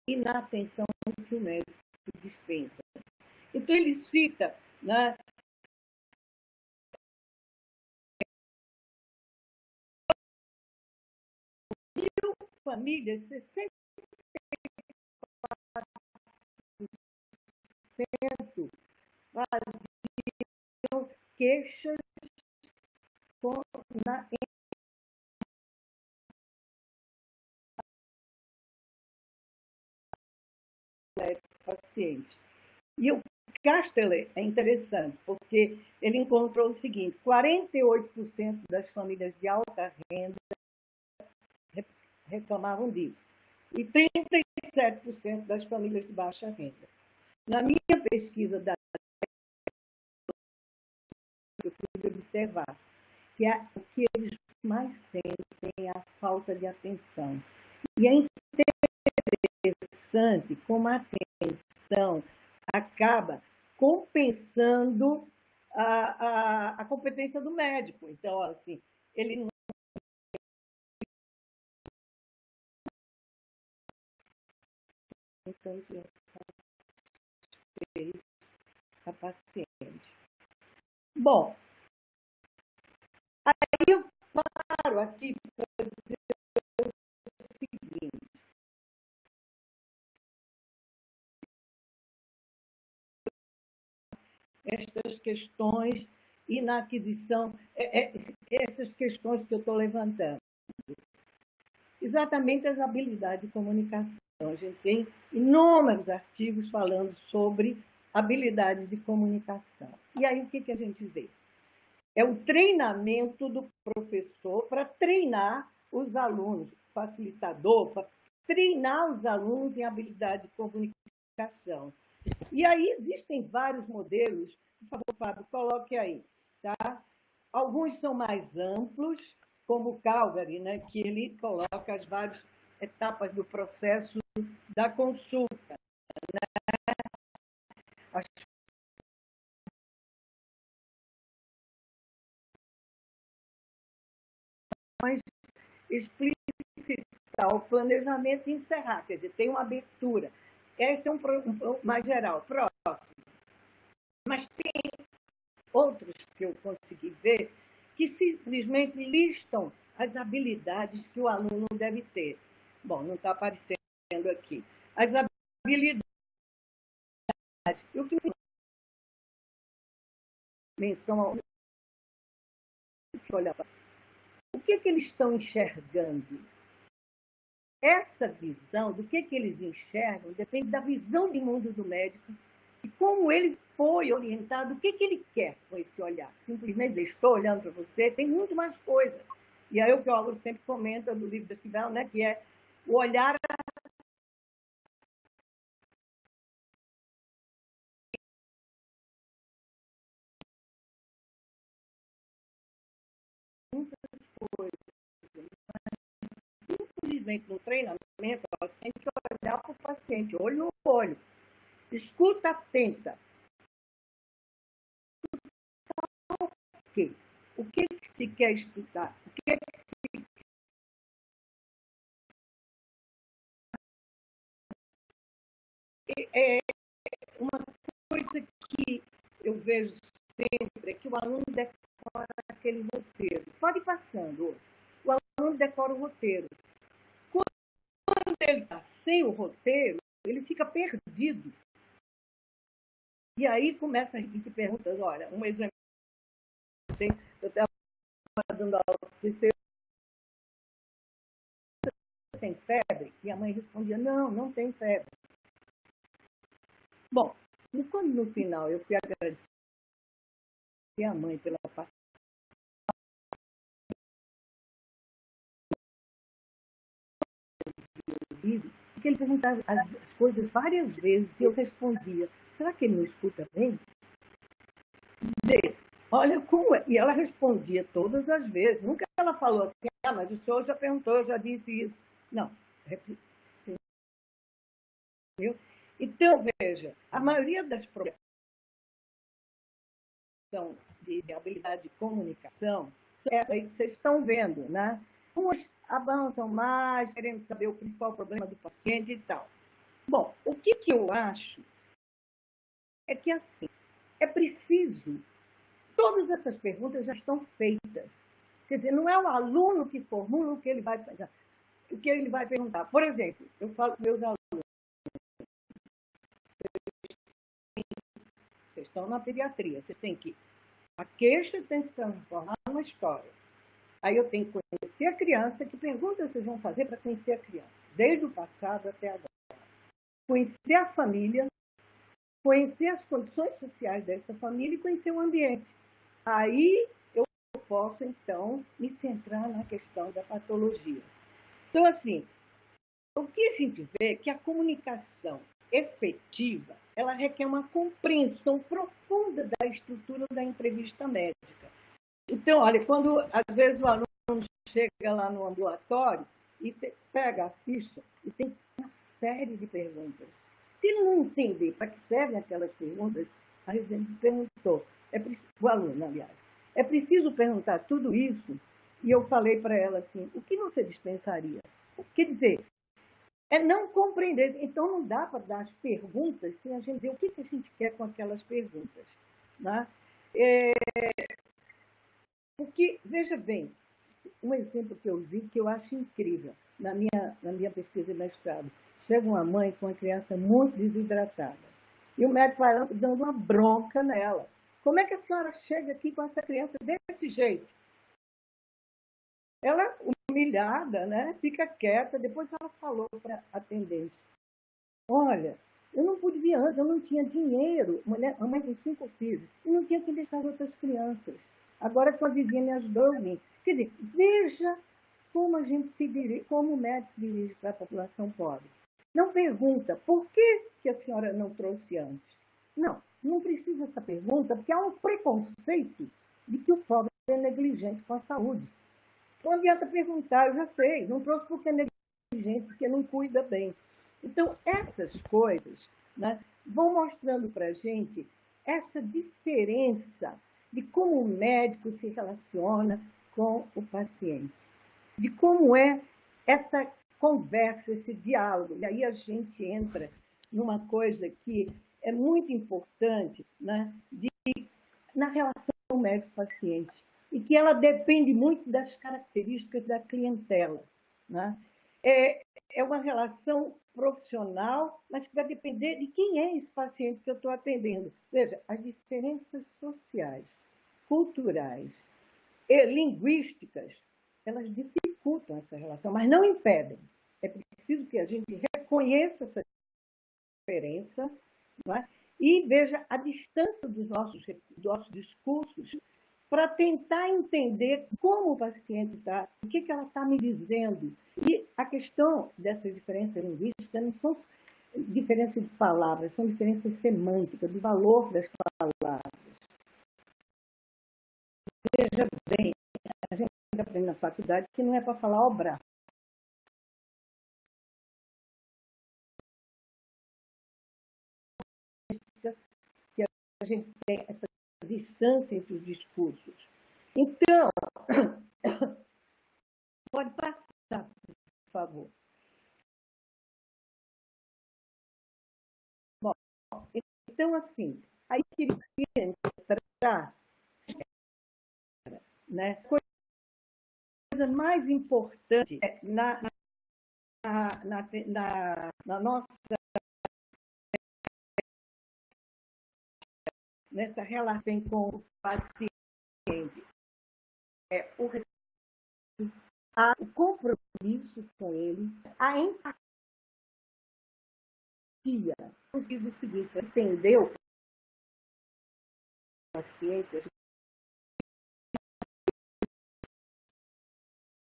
e na atenção que o médico dispensa. Então, ele cita, né, famílias, 60% faziam queixas na paciente. E o Castelli é interessante, porque ele encontrou o seguinte: 48% das famílias de alta renda reclamavam disso, e 37% das famílias de baixa renda. Na minha pesquisa eu pude observar que o que eles mais sentem é a falta de atenção. E é interessante como a atenção acaba compensando a competência do médico. Então, assim, ele não a paciente. Bom, aí eu paro aqui para dizer o seguinte: estas questões e na aquisição, essas questões que eu estou levantando. Exatamente as habilidades de comunicação. A gente tem inúmeros artigos falando sobre habilidades de comunicação. E aí o que a gente vê? É o treinamento do professor para treinar os alunos, facilitador, para treinar os alunos em habilidade de comunicação. E aí existem vários modelos. Por favor, Fábio, coloque aí. Tá? Alguns são mais amplos, como o Calgary, né, que ele coloca as várias etapas do processo da consulta. Né? As explicitar o planejamento e encerrar, quer dizer, tem uma abertura. Esse é um mais geral, próximo. Mas tem outros que eu consegui ver que simplesmente listam as habilidades que o aluno deve ter. Bom, não está aparecendo aqui. As habilidades. E o que menção ao... O que eles estão enxergando? Essa visão, do que eles enxergam, depende da visão de mundo do médico e como ele foi orientado, o que ele quer com esse olhar. Simplesmente dizer, estou olhando para você, tem muito mais coisa. E aí o que o Álvaro sempre comenta do livro da Esquivel, né, que é o olhar muitas coisas. Simplesmente no treinamento, a gente tem que olhar para o paciente, olho no olho. Escuta atenta. O que se quer escutar? O que se... É uma coisa que eu vejo sempre é que o aluno decora aquele roteiro. Pode ir passando. O aluno decora o roteiro. Quando ele está sem o roteiro, ele fica perdido. E aí começa a gente pergunta, olha, um exemplo. Eu estava dando aula de você tem febre? E a mãe respondia, não tem febre. Bom, e quando no final eu fui agradecer a mãe pela participação, porque ele perguntava as coisas várias vezes e eu respondia, será que ele não escuta bem? Dizer, olha como é. E ela respondia todas as vezes. Nunca ela falou assim, mas o senhor já perguntou, eu já disse isso. Não. Entendeu? Então, veja, a maioria das problemas de habilidade de comunicação são essas aí que vocês estão vendo, né? Uns avançam mais, querendo saber o principal problema do paciente e tal. Bom, o que eu acho é que, assim, é preciso... Todas essas perguntas já estão feitas. Quer dizer, não é o aluno que formula o que ele vai perguntar. Por exemplo, eu falo para meus alunos, vocês estão na pediatria, você tem que... A queixa tem que se transformar numa história. Aí eu tenho que conhecer a criança. Que perguntas vocês vão fazer para conhecer a criança? Desde o passado até agora. Conhecer a família, conhecer as condições sociais dessa família e conhecer o ambiente. Aí eu posso, então, me centrar na questão da patologia. Então, assim, o que a gente vê é que a comunicação efetiva, ela requer uma compreensão profunda da estrutura da entrevista médica. Então, olha, quando às vezes o aluno chega lá no ambulatório e pega a ficha e tem uma série de perguntas. Se ele não entender para que servem aquelas perguntas, a residente perguntou, o aluno, aliás, é preciso perguntar tudo isso? E eu falei para ela assim, o que você dispensaria? Quer dizer, é não compreender. Então, não dá para dar as perguntas sem a gente ver o que a gente quer com aquelas perguntas. Né? Porque, veja bem, um exemplo que eu vi que eu acho incrível, na minha pesquisa de mestrado. Chega uma mãe com uma criança muito desidratada. E o médico vai dando uma bronca nela. Como é que a senhora chega aqui com essa criança desse jeito? Ela, humilhada, né, fica quieta. Depois ela falou para a atendente, olha, eu não pude vir antes, eu não tinha dinheiro. A mãe tem 5 filhos. E não tinha quem deixar outras crianças. Agora que a vizinha me ajudou a vir. Quer dizer, veja como a gente se dirige, como o médico se dirige para a população pobre. Não pergunta, por que a senhora não trouxe antes? Não precisa essa pergunta, porque há um preconceito de que o pobre é negligente com a saúde. Não adianta perguntar, eu já sei, não trouxe porque é negligente, porque não cuida bem. Então, essas coisas, né, vão mostrando para a gente essa diferença de como o médico se relaciona com o paciente, de como é essa conversa, esse diálogo. E aí a gente entra numa coisa que é muito importante, né, na relação médico-paciente, e que ela depende muito das características da clientela. Né? É uma relação profissional, mas que vai depender de quem é esse paciente que eu estou atendendo. Veja, as diferenças sociais, culturais e linguísticas, elas dificultam essa relação, mas não impedem. É preciso que a gente reconheça essa diferença, não é? E veja a distância dos nossos discursos para tentar entender como o paciente está, o que ela está me dizendo. E a questão dessas diferenças linguísticas não são diferenças de palavras, são diferenças semânticas, do valor das palavras. Veja bem, a gente aprende na faculdade que não é para falar ao braço. Que a gente tem essa distância entre os discursos. Então, pode passar, por favor. Bom, então, assim, aí queria entrar, né? A coisa mais importante na nossa, nessa relação com o paciente, o compromisso com ele, a empatia. O seguinte, entendeu o paciente,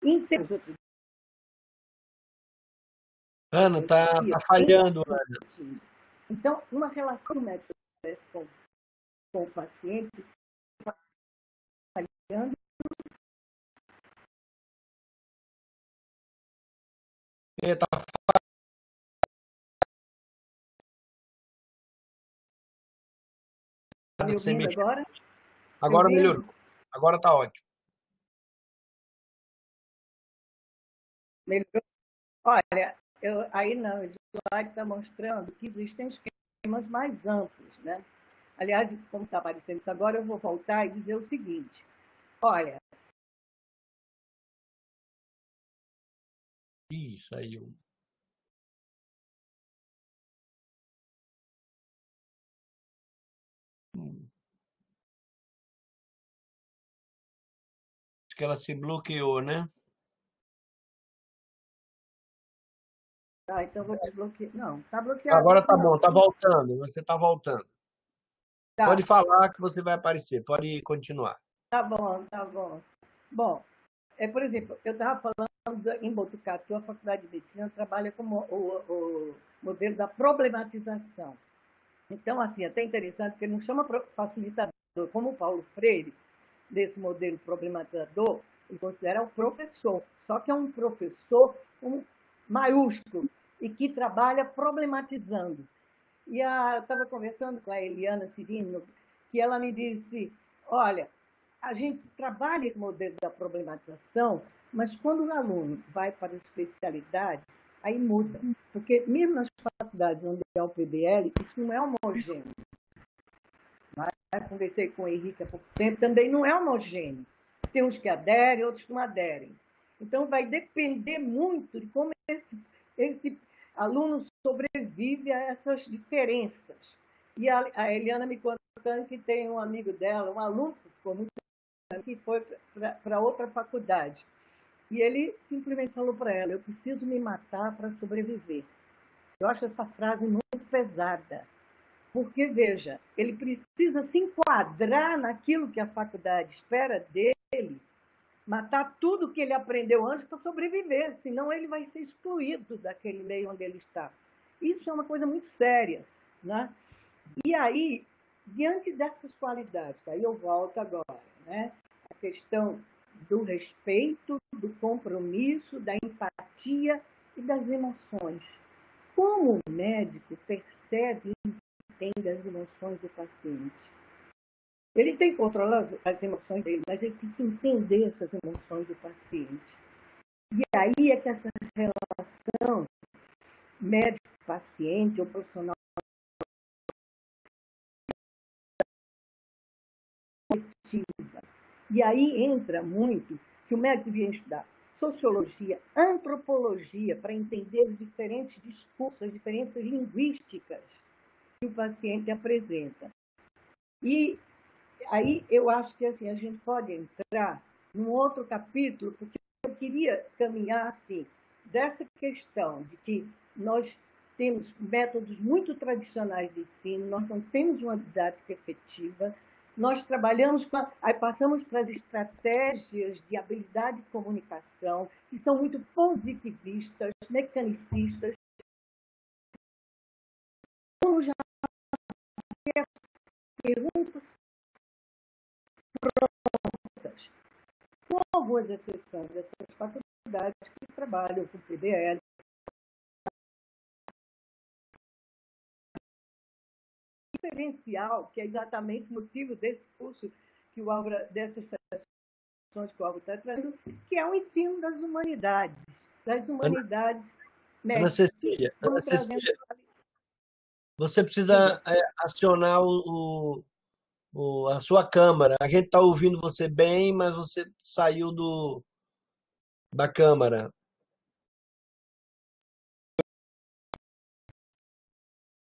entendeu. Ana, tá falhando, Ana. Então, uma relação médica com o paciente falhando. 1 minuto. Tá me sem ouvindo mexer. agora? Agora Me ouvindo? melhorou. Agora está ótimo. Melhorou? Olha, aí não, o slide está mostrando que existem esquemas mais amplos, né? Aliás, como está aparecendo isso agora, eu vou voltar e dizer o seguinte. Olha, Isso aí. Acho que ela se bloqueou, né? então vou desbloquear. Não, está bloqueado. Agora tá Não. bom, tá voltando. Você tá voltando. Tá. Pode falar que você vai aparecer. Pode continuar. Tá bom, tá bom. Bom, por exemplo, eu estava falando em Botucatu, a Faculdade de Medicina trabalha com o modelo da problematização. Então, assim, até interessante que ele não chama facilitador, como o Paulo Freire, desse modelo problematizador, ele considera o professor, só que é um professor maiúsculo e que trabalha problematizando. E eu estava conversando com a Eliana Cirino, que ela me disse, olha, a gente trabalha esse modelo da problematização, mas quando o aluno vai para as especialidades, aí muda. Porque mesmo nas faculdades onde é o PBL, isso não é homogêneo. Eu conversei com o Henrique há pouco tempo, também não é homogêneo. Tem uns que aderem, outros que não aderem. Então, vai depender muito de como esse aluno sobrevive a essas diferenças. E a Eliana me contando que tem um amigo dela, um aluno que ficou muito que foi para outra faculdade. E ele simplesmente falou para ela, eu preciso me matar para sobreviver. Eu acho essa frase muito pesada. Porque, veja, ele precisa se enquadrar naquilo que a faculdade espera dele, matar tudo que ele aprendeu antes para sobreviver, senão ele vai ser excluído daquele meio onde ele está. Isso é uma coisa muito séria, né? E aí, diante dessas qualidades, aí eu volto agora, né? A questão do respeito, do compromisso, da empatia e das emoções. Como o médico percebe e entende as emoções do paciente? Ele tem que controlar as emoções dele, mas ele tem que entender essas emoções do paciente. E aí é que essa relação médico-paciente ou profissional coletiva. E aí entra muito que o médico devia estudar sociologia, antropologia, para entender os diferentes discursos, as diferenças linguísticas que o paciente apresenta. E aí eu acho que assim, a gente pode entrar num outro capítulo, porque eu queria caminhar assim, dessa questão de que nós temos métodos muito tradicionais de ensino, nós não temos uma didática efetiva, nós trabalhamos aí passamos para as estratégias de habilidade de comunicação, que são muito positivistas, mecanicistas, como já perguntas prontas, com algumas exceções dessas faculdades que trabalham com PBL. Diferencial, que é exatamente o motivo desse curso, que o Álvaro, dessas sessões que o Álvaro está trazendo, que é o ensino das humanidades Ana médicas. Cecília, você precisa acionar a sua câmera. A gente está ouvindo você bem, mas você saiu da câmera.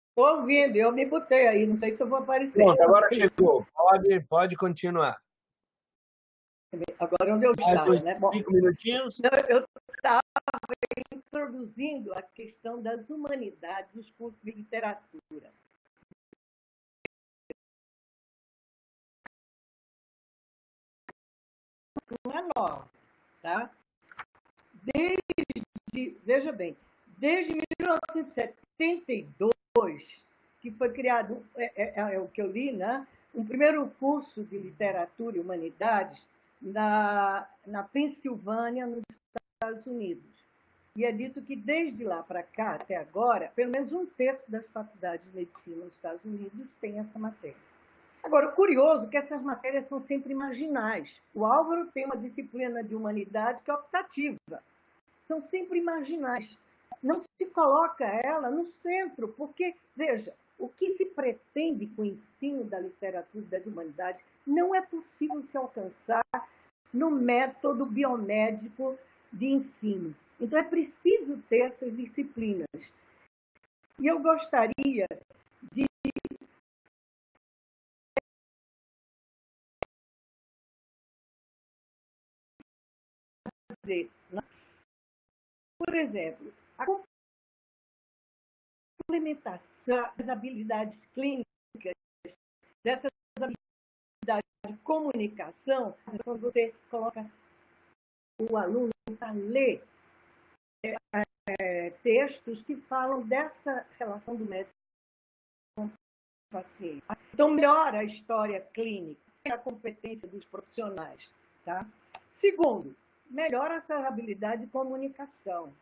Estou ouvindo, eu me botei aí, não sei se eu vou aparecer. Pronto, agora chegou. Pode continuar. Agora onde eu estava, né? Bom, 5 minutinhos? Eu estava introduzindo a questão das humanidades nos cursos de literatura. Não é nova, tá? Veja bem, desde 1972, que foi criado, é o que eu li, né? Um primeiro curso de literatura e humanidades na Pensilvânia, nos Estados Unidos. e é dito que desde lá para cá, até agora, pelo menos um terço das faculdades de medicina nos Estados Unidos tem essa matéria. Agora, o curioso é que essas matérias são sempre marginais. O Álvaro tem uma disciplina de humanidades que é optativa. São sempre marginais. Não se coloca ela no centro, porque, veja, o que se pretende com o ensino da literatura e das humanidades não é possível se alcançar no método biomédico de ensino. Então, é preciso ter essas disciplinas. E eu gostaria de dizer, por exemplo, a complementação das habilidades clínicas, dessas habilidades de comunicação, quando você coloca o aluno para ler textos que falam dessa relação do médico com o paciente. Então, melhora a história clínica, a competência dos profissionais. Tá? Segundo, melhora essa habilidade de comunicação.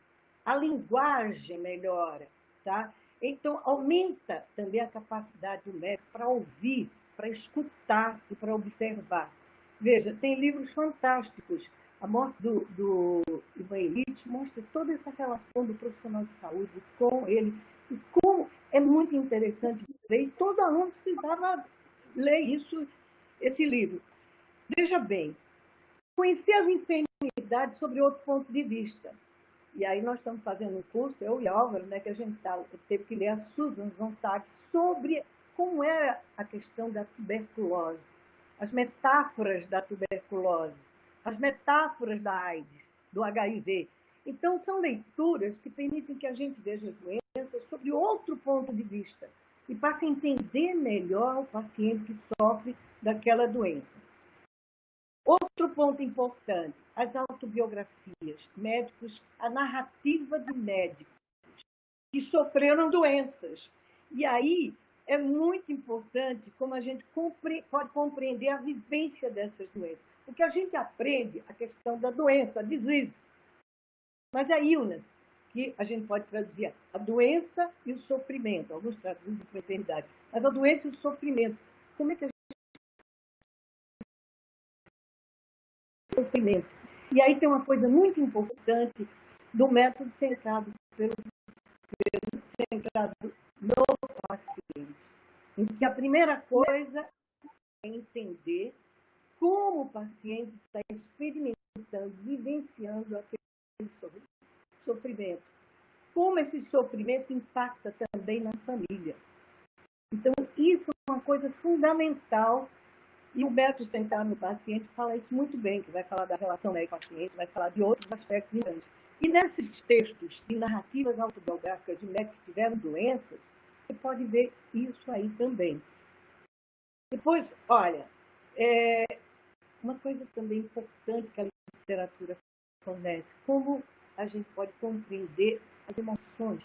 A linguagem melhora. Tá? Então, aumenta também a capacidade do médico para ouvir, para escutar e para observar. Veja, tem livros fantásticos. A morte do Ivan Illich mostra toda essa relação do profissional de saúde com ele. E como é muito interessante ler, e todo aluno precisava ler esse livro. Veja bem, conhecer as enfermidades sobre outro ponto de vista. E aí nós estamos fazendo um curso, eu e Álvaro, né, que a gente teve que ler a Susan Sontag sobre como era a questão da tuberculose, as metáforas da tuberculose, as metáforas da AIDS, do HIV. Então, são leituras que permitem que a gente veja as doenças sob outro ponto de vista e passe a entender melhor o paciente que sofre daquela doença. Outro ponto importante, as autobiografias, médicos, a narrativa de médicos que sofreram doenças. E aí é muito importante como a gente pode compreender a vivência dessas doenças. Porque a gente aprende a questão da doença, a disease, mas a illness, que a gente pode traduzir a doença e o sofrimento. Alguns traduzem para enfermidade, mas a doença e o sofrimento. Como é que a gente sofrimento? E aí tem uma coisa muito importante do método centrado no paciente, em que a primeira coisa é entender como o paciente está experimentando, vivenciando aquele sofrimento. Como esse sofrimento impacta também na família. Então, isso é uma coisa fundamental. E o método centrado no paciente fala isso muito bem, que vai falar da relação médico-paciente, vai falar de outros aspectos importantes. E nesses textos de narrativas autobiográficas de médicos que tiveram doenças, você pode ver isso aí também. Depois, olha, uma coisa também importante que a literatura fornece, como a gente pode compreender as emoções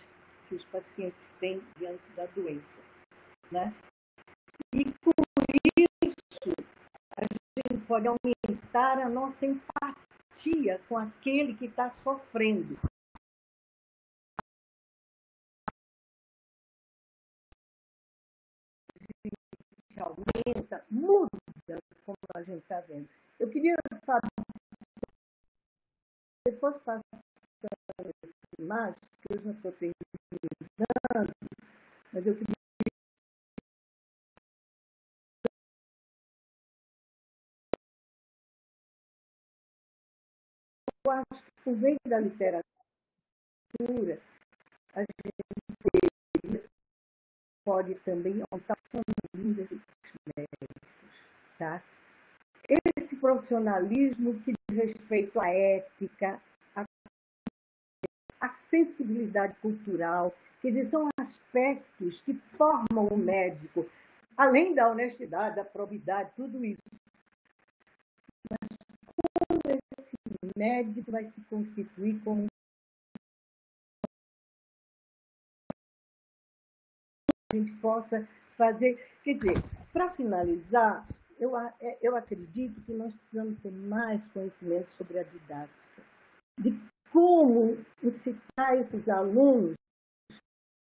que os pacientes têm diante da doença. Né? E com isso, a gente pode aumentar a nossa empatia com aquele que está sofrendo. Aumenta, muda, como a gente está vendo. Eu queria, Fábio, se você fosse passando essa imagem, que eu já estou terminando, mas eu queria. Eu acho que, por meio da literatura, a gente pode também aumentar a família desses médicos, tá? Esse profissionalismo que diz respeito à ética, à sensibilidade cultural, quer dizer, são aspectos que formam o médico, além da honestidade, da probidade, tudo isso. Mas como esse médico vai se constituir como a gente possa fazer. Quer dizer, para finalizar, eu acredito que nós precisamos ter mais conhecimento sobre a didática, de como incitar esses alunos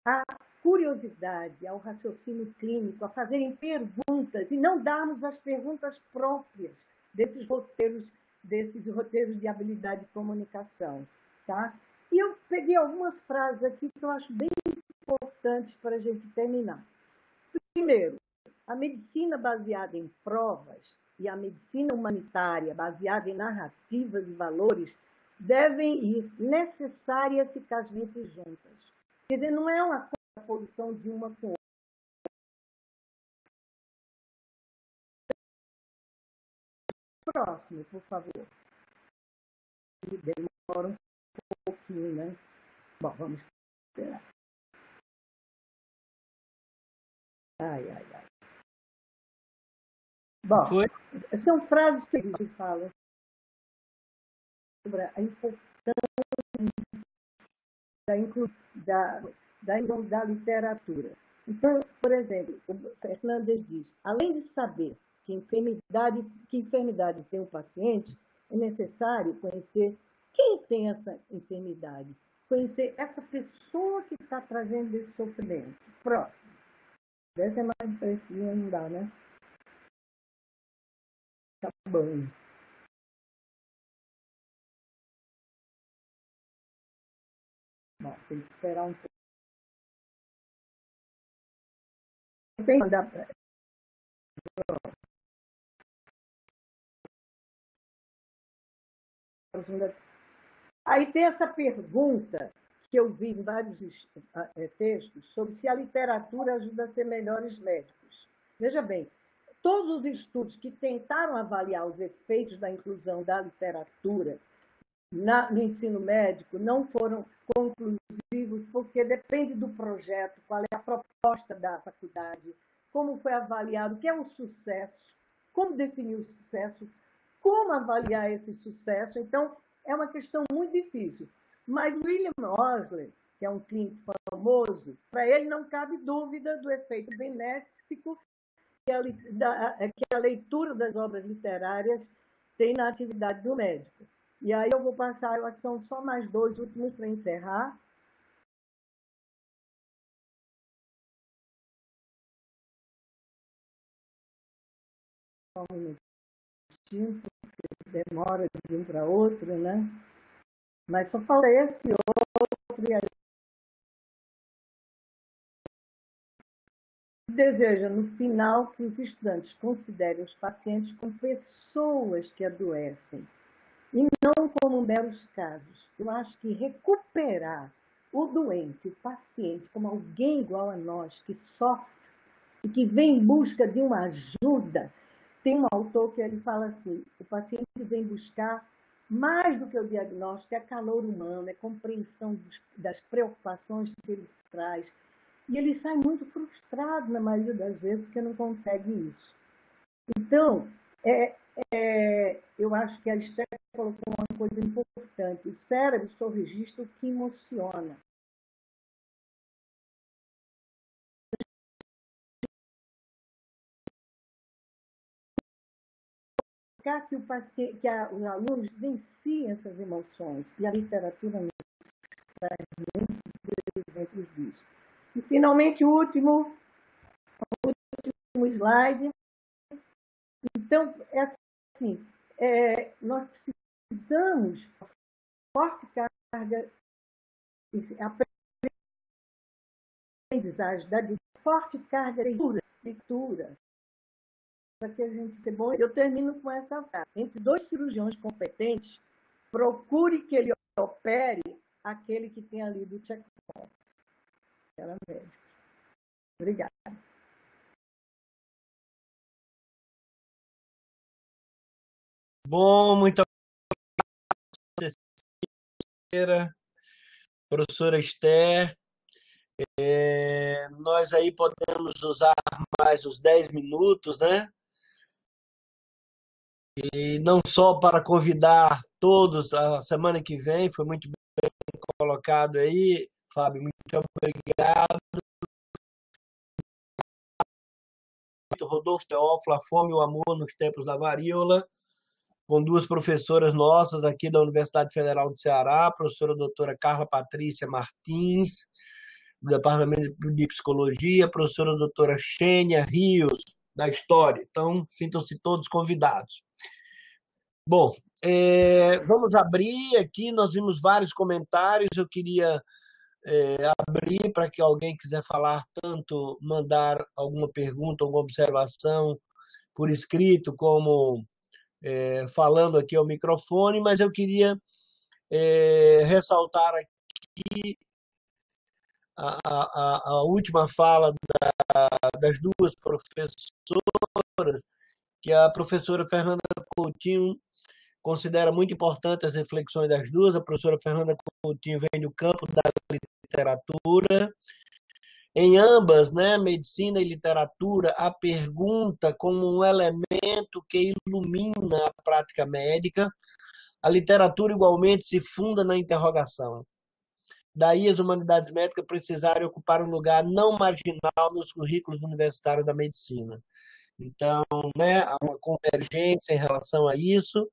à curiosidade, ao raciocínio clínico, a fazerem perguntas e não darmos as perguntas próprias desses roteiros de habilidade de comunicação. Tá? E eu peguei algumas frases aqui que eu acho bem importantes para a gente terminar. Primeiro, a medicina baseada em provas e a medicina humanitária baseada em narrativas e valores devem ir necessária e eficazmente juntas. Quer dizer, não é uma posição de uma com outra. Próximo, por favor. Demora um pouquinho, né? Bom, vamos esperar. Ai, ai, ai. Bom, são frases que ele fala sobre a importância da literatura. Então, por exemplo, o Fernandes diz, além de saber que enfermidade tem o paciente, é necessário conhecer quem tem essa enfermidade, conhecer essa pessoa que está trazendo esse sofrimento. Próximo. Essa é mais precisa, não dá, né? Tá bom. Bom, tem que esperar um pouco. Tem que mandar para... Aí tem essa pergunta que eu vi em vários textos sobre se a literatura ajuda a ser melhores médicos. Veja bem, todos os estudos que tentaram avaliar os efeitos da inclusão da literatura no ensino médico não foram conclusivos, porque depende do projeto, qual é a proposta da faculdade, como foi avaliado, o que é um sucesso, como definir o sucesso, como avaliar esse sucesso. Então, é uma questão muito difícil. Mas William Osler, que é um clínico famoso, para ele não cabe dúvida do efeito benéfico que a leitura das obras literárias tem na atividade do médico. E aí eu vou passar, são só mais 2 últimos para encerrar. Só um minutinho, porque demora de um para outro, né? Mas só falta esse outro e aí. Deseja, no final, que os estudantes considerem os pacientes como pessoas que adoecem e não como meros casos. Eu acho que recuperar o doente, o paciente, como alguém igual a nós, que sofre e que vem em busca de uma ajuda. Tem um autor que ele fala assim, o paciente vem buscar mais do que o diagnóstico, é calor humano, é compreensão das preocupações que ele traz. E ele sai muito frustrado, na maioria das vezes, porque não consegue isso. Então, eu acho que a Esther colocou uma coisa importante. O cérebro só registra o que emociona. Que os alunos vivenciem essas emoções. E a literatura nos traz muitos exemplos disso. E, finalmente, o último slide. Então, é assim, nós precisamos de uma forte carga, aprendizagem, de forte carga de leitura, para que a gente tenha bom. Eu termino com essa frase. Entre 2 cirurgiões competentes, procure que ele opere aquele que tenha lido o Chekhov. Ela é médica. Obrigada. Bom, muito obrigado, professora Esther. Nós aí podemos usar mais os 10 minutos, né? E não só para convidar todos a semana que vem, foi muito bem colocado aí, Fábio, muito obrigado. Rodolfo Teófilo, A Fome e o Amor nos Tempos da Varíola. com duas professoras nossas aqui da Universidade Federal do Ceará, a professora doutora Carla Patrícia Martins, do Departamento de Psicologia, a professora doutora Xênia Rios, da História. Então, sintam-se todos convidados. Bom, vamos abrir aqui, nós vimos vários comentários, eu queria abrir para que alguém quiser falar, tanto mandar alguma pergunta, alguma observação por escrito, como falando aqui ao microfone, mas eu queria ressaltar aqui a última fala das duas professoras, que a professora Fernanda Coutinho considera muito importante as reflexões das duas. A professora Fernanda Coutinho vem do campo da literatura. Em ambas, né, medicina e literatura, a pergunta como um elemento que ilumina a prática médica. A literatura igualmente se funda na interrogação. Daí as humanidades médicas precisarem ocupar um lugar não marginal nos currículos universitários da medicina. Então, né, há uma convergência em relação a isso.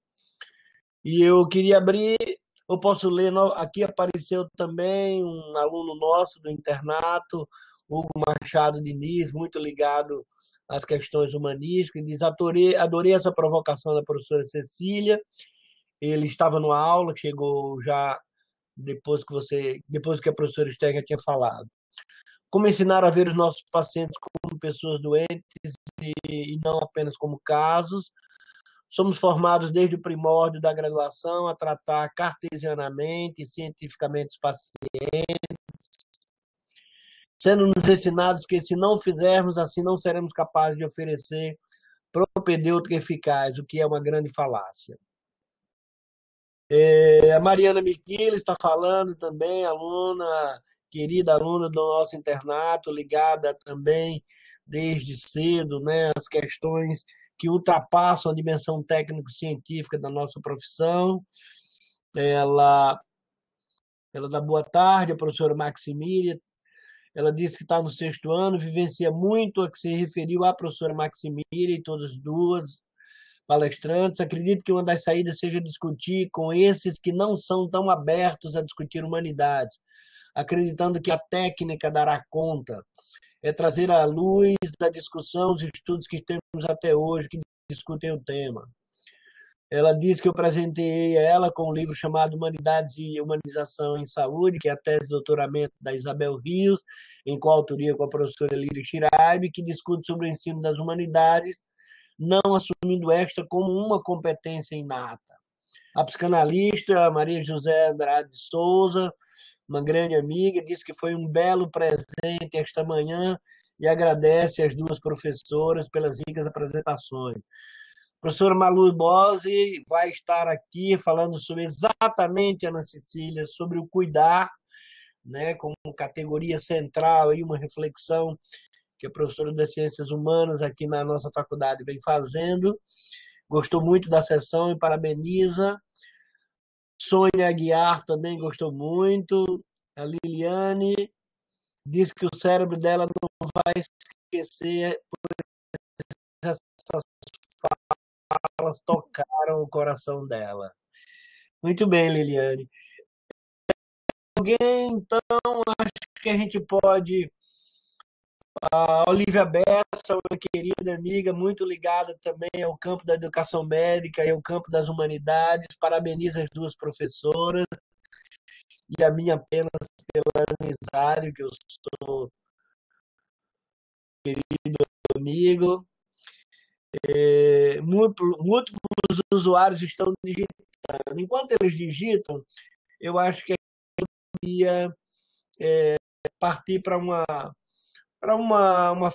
E eu queria abrir, eu posso ler, aqui apareceu também um aluno nosso do internato, Hugo Machado Diniz, muito ligado às questões humanísticas, e diz: adorei essa provocação da professora Cecília. Ele estava numa aula, chegou já depois que a professora Esther já tinha falado. Como ensinar a ver os nossos pacientes como pessoas doentes e não apenas como casos. Somos formados desde o primórdio da graduação a tratar cartesianamente e cientificamente os pacientes, sendo nos ensinados que, se não fizermos assim, não seremos capazes de oferecer propedêutica eficaz, o que é uma grande falácia. A Mariana Miquila está falando também, querida aluna do nosso internato, ligada também desde cedo, né, às questões que ultrapassam a dimensão técnico-científica da nossa profissão. Ela dá boa tarde, a professora Maximília. Ela disse que está no 6º ano, vivencia muito a que se referiu à professora Maximília e todas as duas palestrantes. Acredito que uma das saídas seja discutir com esses que não são tão abertos a discutir humanidades, acreditando que a técnica dará conta. É trazer à luz da discussão os estudos que temos até hoje, que discutem o tema. Ela diz que eu apresentei ela com um livro chamado Humanidades e Humanização em Saúde, que é a tese de doutoramento da Isabel Rios, em coautoria com a professora Líria Shiraib, que discute sobre o ensino das humanidades, não assumindo esta como uma competência inata. A psicanalista Maria José Andrade de Souza, uma grande amiga, disse que foi um belo presente esta manhã e agradece às duas professoras pelas ricas apresentações. A professora Malu Bose vai estar aqui falando sobre exatamente, Ana Cecília, sobre o cuidar, né, como categoria central, aí uma reflexão que a professora das Ciências Humanas aqui na nossa faculdade vem fazendo. Gostou muito da sessão e parabeniza. Sônia Aguiar também gostou muito. A Liliane diz que o cérebro dela não vai esquecer, pois essas falas tocaram o coração dela. Muito bem, Liliane. Alguém, então, acho que a gente pode... A Olivia Bessa, uma querida amiga, muito ligada também ao campo da educação médica e ao campo das humanidades. Parabenizo as duas professoras e a minha apenas pela amizade, que eu sou querido amigo. Múltiplos usuários estão digitando. Enquanto eles digitam, eu acho que eu ia partir para uma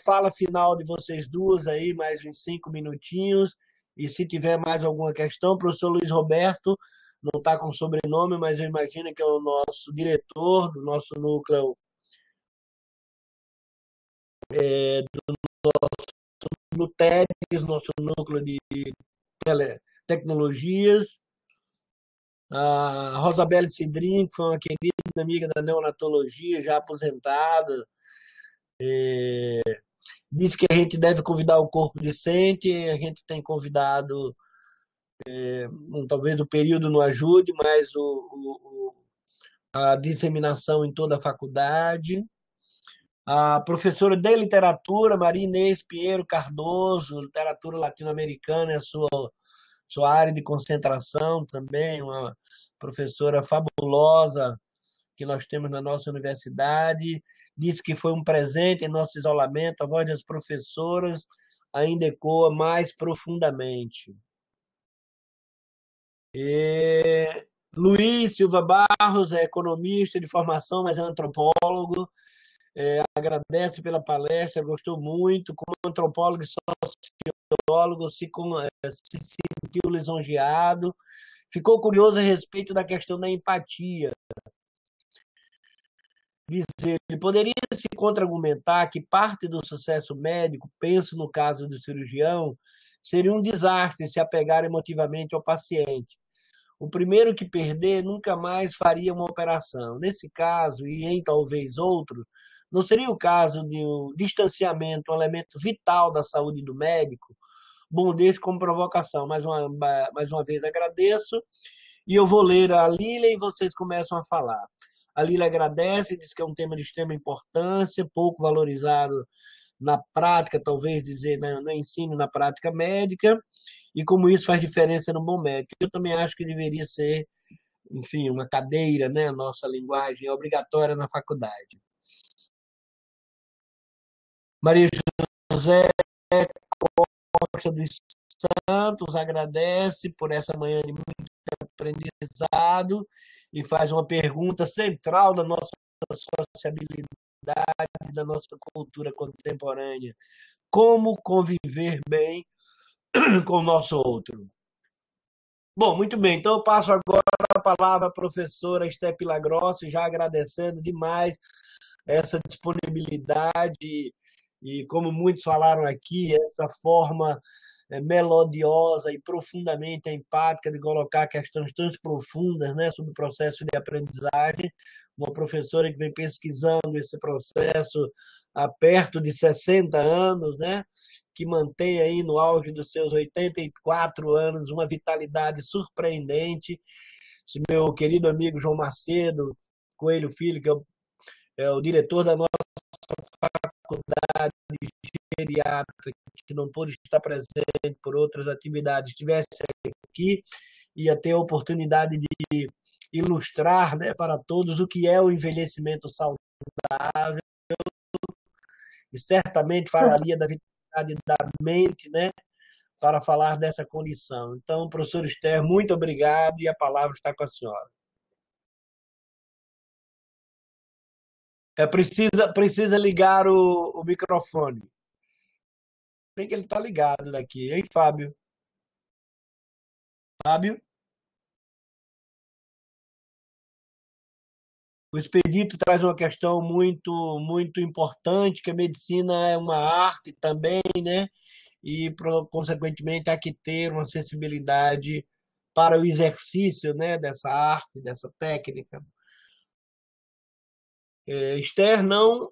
fala final de vocês duas aí, mais uns 5 minutinhos, e se tiver mais alguma questão, o professor Luiz Roberto, não está com sobrenome, mas eu imagino que é o nosso diretor do nosso núcleo, no TEDx, nosso núcleo de tecnologias. A Rosabelle Cidrim, que foi uma querida amiga da neonatologia, já aposentada, disse que a gente deve convidar o corpo decente, a gente tem convidado talvez o período não ajude, mas a disseminação em toda a faculdade. A professora de literatura, Maria Inês Pinheiro Cardoso, literatura latino-americana, é a sua área de concentração também, uma professora fabulosa que nós temos na nossa universidade. Disse que foi um presente em nosso isolamento, a voz das professoras ainda ecoa mais profundamente. Luiz Silva Barros é economista de formação, mas é antropólogo. Agradece pela palestra, gostou muito. Como antropólogo e sociólogo, se sentiu lisonjeado. Ficou curioso a respeito da questão da empatia. Diz ele, poderia se contra-argumentar que parte do sucesso médico, penso no caso do cirurgião, seria um desastre se apegar emotivamente ao paciente. O primeiro que perder nunca mais faria uma operação. Nesse caso, e em talvez outro, não seria o caso de um distanciamento, um elemento vital da saúde do médico? Bom, deixo como provocação. Mais uma vez agradeço. E eu vou ler a Lília e vocês começam a falar. A Lília agradece, diz que é um tema de extrema importância, pouco valorizado na prática, talvez dizer, no ensino, na prática médica, e como isso faz diferença no bom médico. Eu também acho que deveria ser, enfim, uma cadeira, né? A nossa linguagem é obrigatória na faculdade. Maria José Costa dos Santos agradece por essa manhã de muito aprendizado e faz uma pergunta central da nossa sociabilidade, da nossa cultura contemporânea. Como conviver bem com o nosso outro? Bom, muito bem. Então eu passo agora a palavra à professora Esté Pilagrossi, já agradecendo demais essa disponibilidade e, como muitos falaram aqui, essa forma melodiosa e profundamente empática de colocar questões tão profundas, né, sobre o processo de aprendizagem. Uma professora que vem pesquisando esse processo há perto de 60 anos, né, que mantém aí no auge dos seus 84 anos uma vitalidade surpreendente. Esse meu querido amigo João Macedo Coelho Filho, que é o diretor da nossa faculdade geriátrica, que não pôde estar presente por outras atividades, estivesse aqui, ia ter a oportunidade de ilustrar, né, para todos o que é o envelhecimento saudável e certamente falaria da vitalidade da mente, né, para falar dessa condição. Então, professor Esther, muito obrigado e a palavra está com a senhora. Precisa ligar o microfone. Bem que ele está ligado daqui, hein, Fábio? Fábio? O Expedito traz uma questão muito, muito importante, que a medicina é uma arte também, né? E, consequentemente, há que ter uma sensibilidade para o exercício, né, dessa arte, dessa técnica. Esther, não.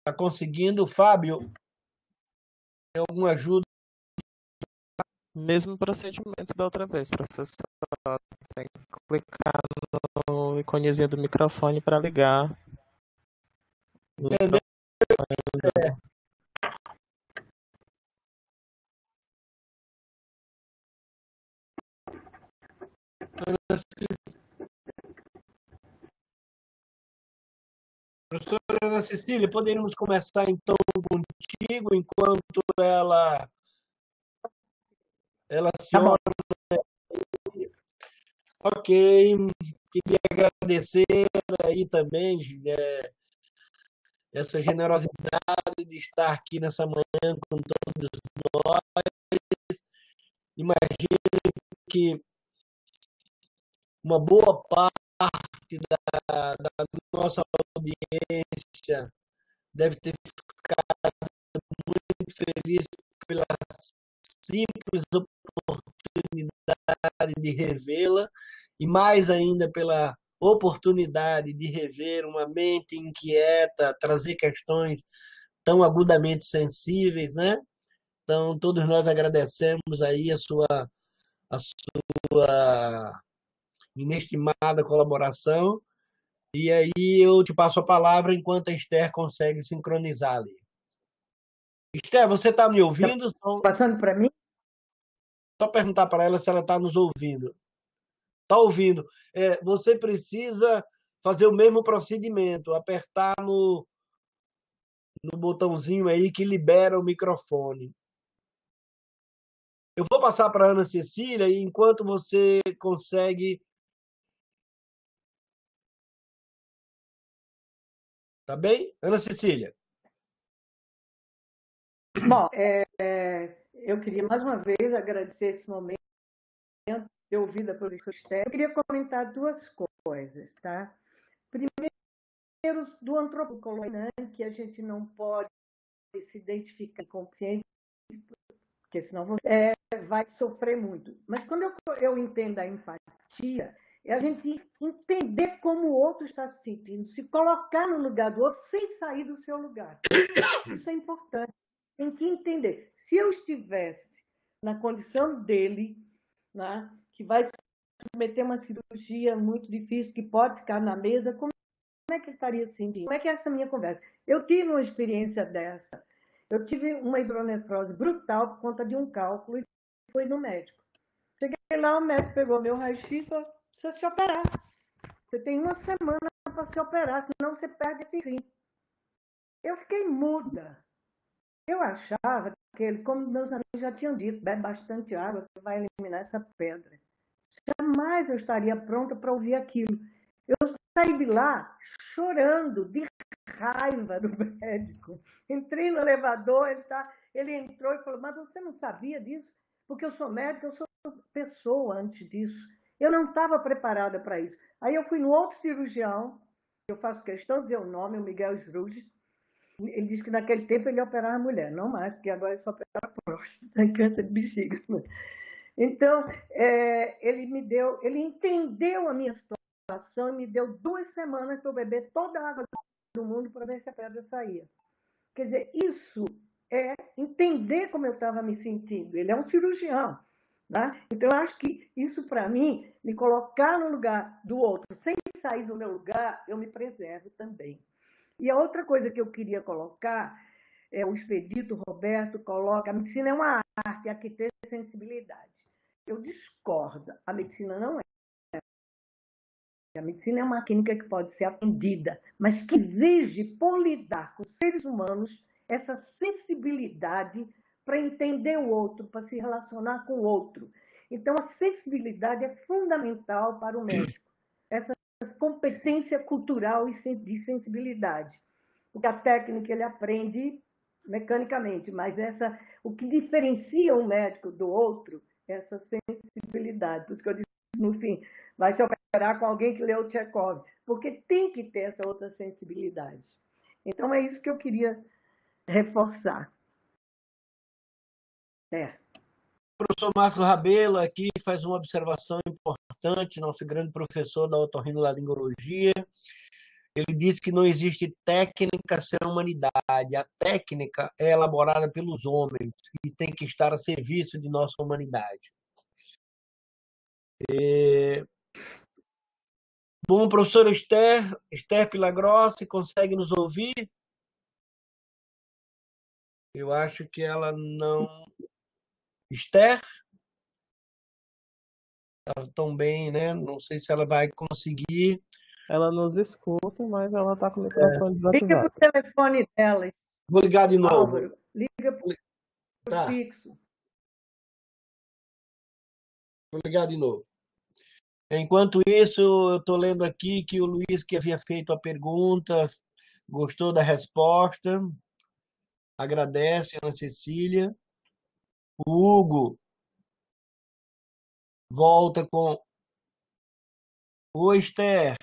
Está conseguindo. Fábio, tem alguma ajuda? Mesmo procedimento da outra vez, professor. Tem que clicar no iconezinho do microfone para ligar. Entendeu? Professora Ana Cecília, poderíamos começar então contigo, enquanto ela se Tá bom. Ok, queria agradecer aí também essa generosidade de estar aqui nessa manhã com todos nós. Imagino que uma boa parte da nossa audiência deve ter ficado muito feliz pela simples oportunidade de revê-la e mais ainda pela oportunidade de rever uma mente inquieta, trazer questões tão agudamente sensíveis, né? Então, todos nós agradecemos aí a sua inestimada colaboração. E aí eu te passo a palavra enquanto a Esther consegue sincronizar ali. Esther, você está me Está ouvindo? passando para mim? Só perguntar para ela se ela está nos ouvindo. Está ouvindo. Você precisa fazer o mesmo procedimento, apertar no botãozinho aí que libera o microfone. Eu vou passar para a Ana Cecília e enquanto você consegue. Tá bem? Ana Cecília. Bom, eu queria mais uma vez agradecer esse momento de ouvida pelo Esther. Eu queria comentar duas coisas, tá? Primeiro, do antropólogo, né, que a gente não pode se identificar consciente, porque senão você vai sofrer muito. Mas quando eu entendo a empatia, é a gente entender como o outro está se sentindo, se colocar no lugar do outro sem sair do seu lugar. Isso é importante. Tem que entender. Se eu estivesse na condição dele, né, que vai submeter uma cirurgia muito difícil, que pode ficar na mesa, como é que ele estaria se sentindo? Como é que é essa minha conversa? Eu tive uma experiência dessa. Eu tive uma hidronefrose brutal por conta de um cálculo e fui no médico. Cheguei lá, o médico pegou meu raio-x e falou: precisa se operar. Você tem uma semana para se operar, senão você perde esse rim. Eu fiquei muda. Eu achava que ele, como meus amigos já tinham dito, bebe bastante água, que vai eliminar essa pedra. Jamais eu estaria pronta para ouvir aquilo. Eu saí de lá chorando, de raiva do médico. Entrei no elevador, ele entrou e falou: mas você não sabia disso? Porque eu sou médica, eu sou pessoa antes disso. Eu não estava preparada para isso. Aí eu fui no outro cirurgião, eu faço questão de dizer o nome, o Miguel Sruge. Ele disse que naquele tempo ele operava a mulher, não mais, porque agora ele só opera próstata e câncer de bexiga. Então, ele entendeu a minha situação e me deu 2 semanas para eu beber toda a água do mundo para ver se a pedra saía. Quer dizer, isso é entender como eu estava me sentindo. Ele é um cirurgião. Né? Então, eu acho que isso, para mim, me colocar no lugar do outro, sem sair do meu lugar, eu me preservo também. E a outra coisa que eu queria colocar, o Expedito Roberto coloca, a medicina é uma arte, há que ter sensibilidade. Eu discordo, a medicina não é. A medicina é uma clínica que pode ser atendida, mas que exige, por lidar com seres humanos, essa sensibilidade para entender o outro, para se relacionar com o outro. Então, a sensibilidade é fundamental para o médico. Essa competência cultural e de sensibilidade. Porque a técnica ele aprende mecanicamente, mas o que diferencia um médico do outro é essa sensibilidade. Por isso que eu disse no fim, vai se operar com alguém que leu Tchekov, porque tem que ter essa outra sensibilidade. Então é isso que eu queria reforçar. O professor Marcos Rabelo aqui faz uma observação importante, nosso grande professor da otorrinolaringologia. Ele diz que não existe técnica sem humanidade. A técnica é elaborada pelos homens e tem que estar a serviço de nossa humanidade. Bom, professora Esther Pilagrossi, consegue nos ouvir? Eu acho que ela não... Esther? Ela tão bem, né? Não sei se ela vai conseguir. Ela nos escuta, mas ela está com o microfone Liga desativado. para o telefone dela. Vou ligar de novo. Álvaro, liga para o fixo. Vou ligar de novo. Enquanto isso, eu estou lendo aqui que o Luiz, que havia feito a pergunta, gostou da resposta, agradece a Ana Cecília. O Hugo volta com: oi, Esther.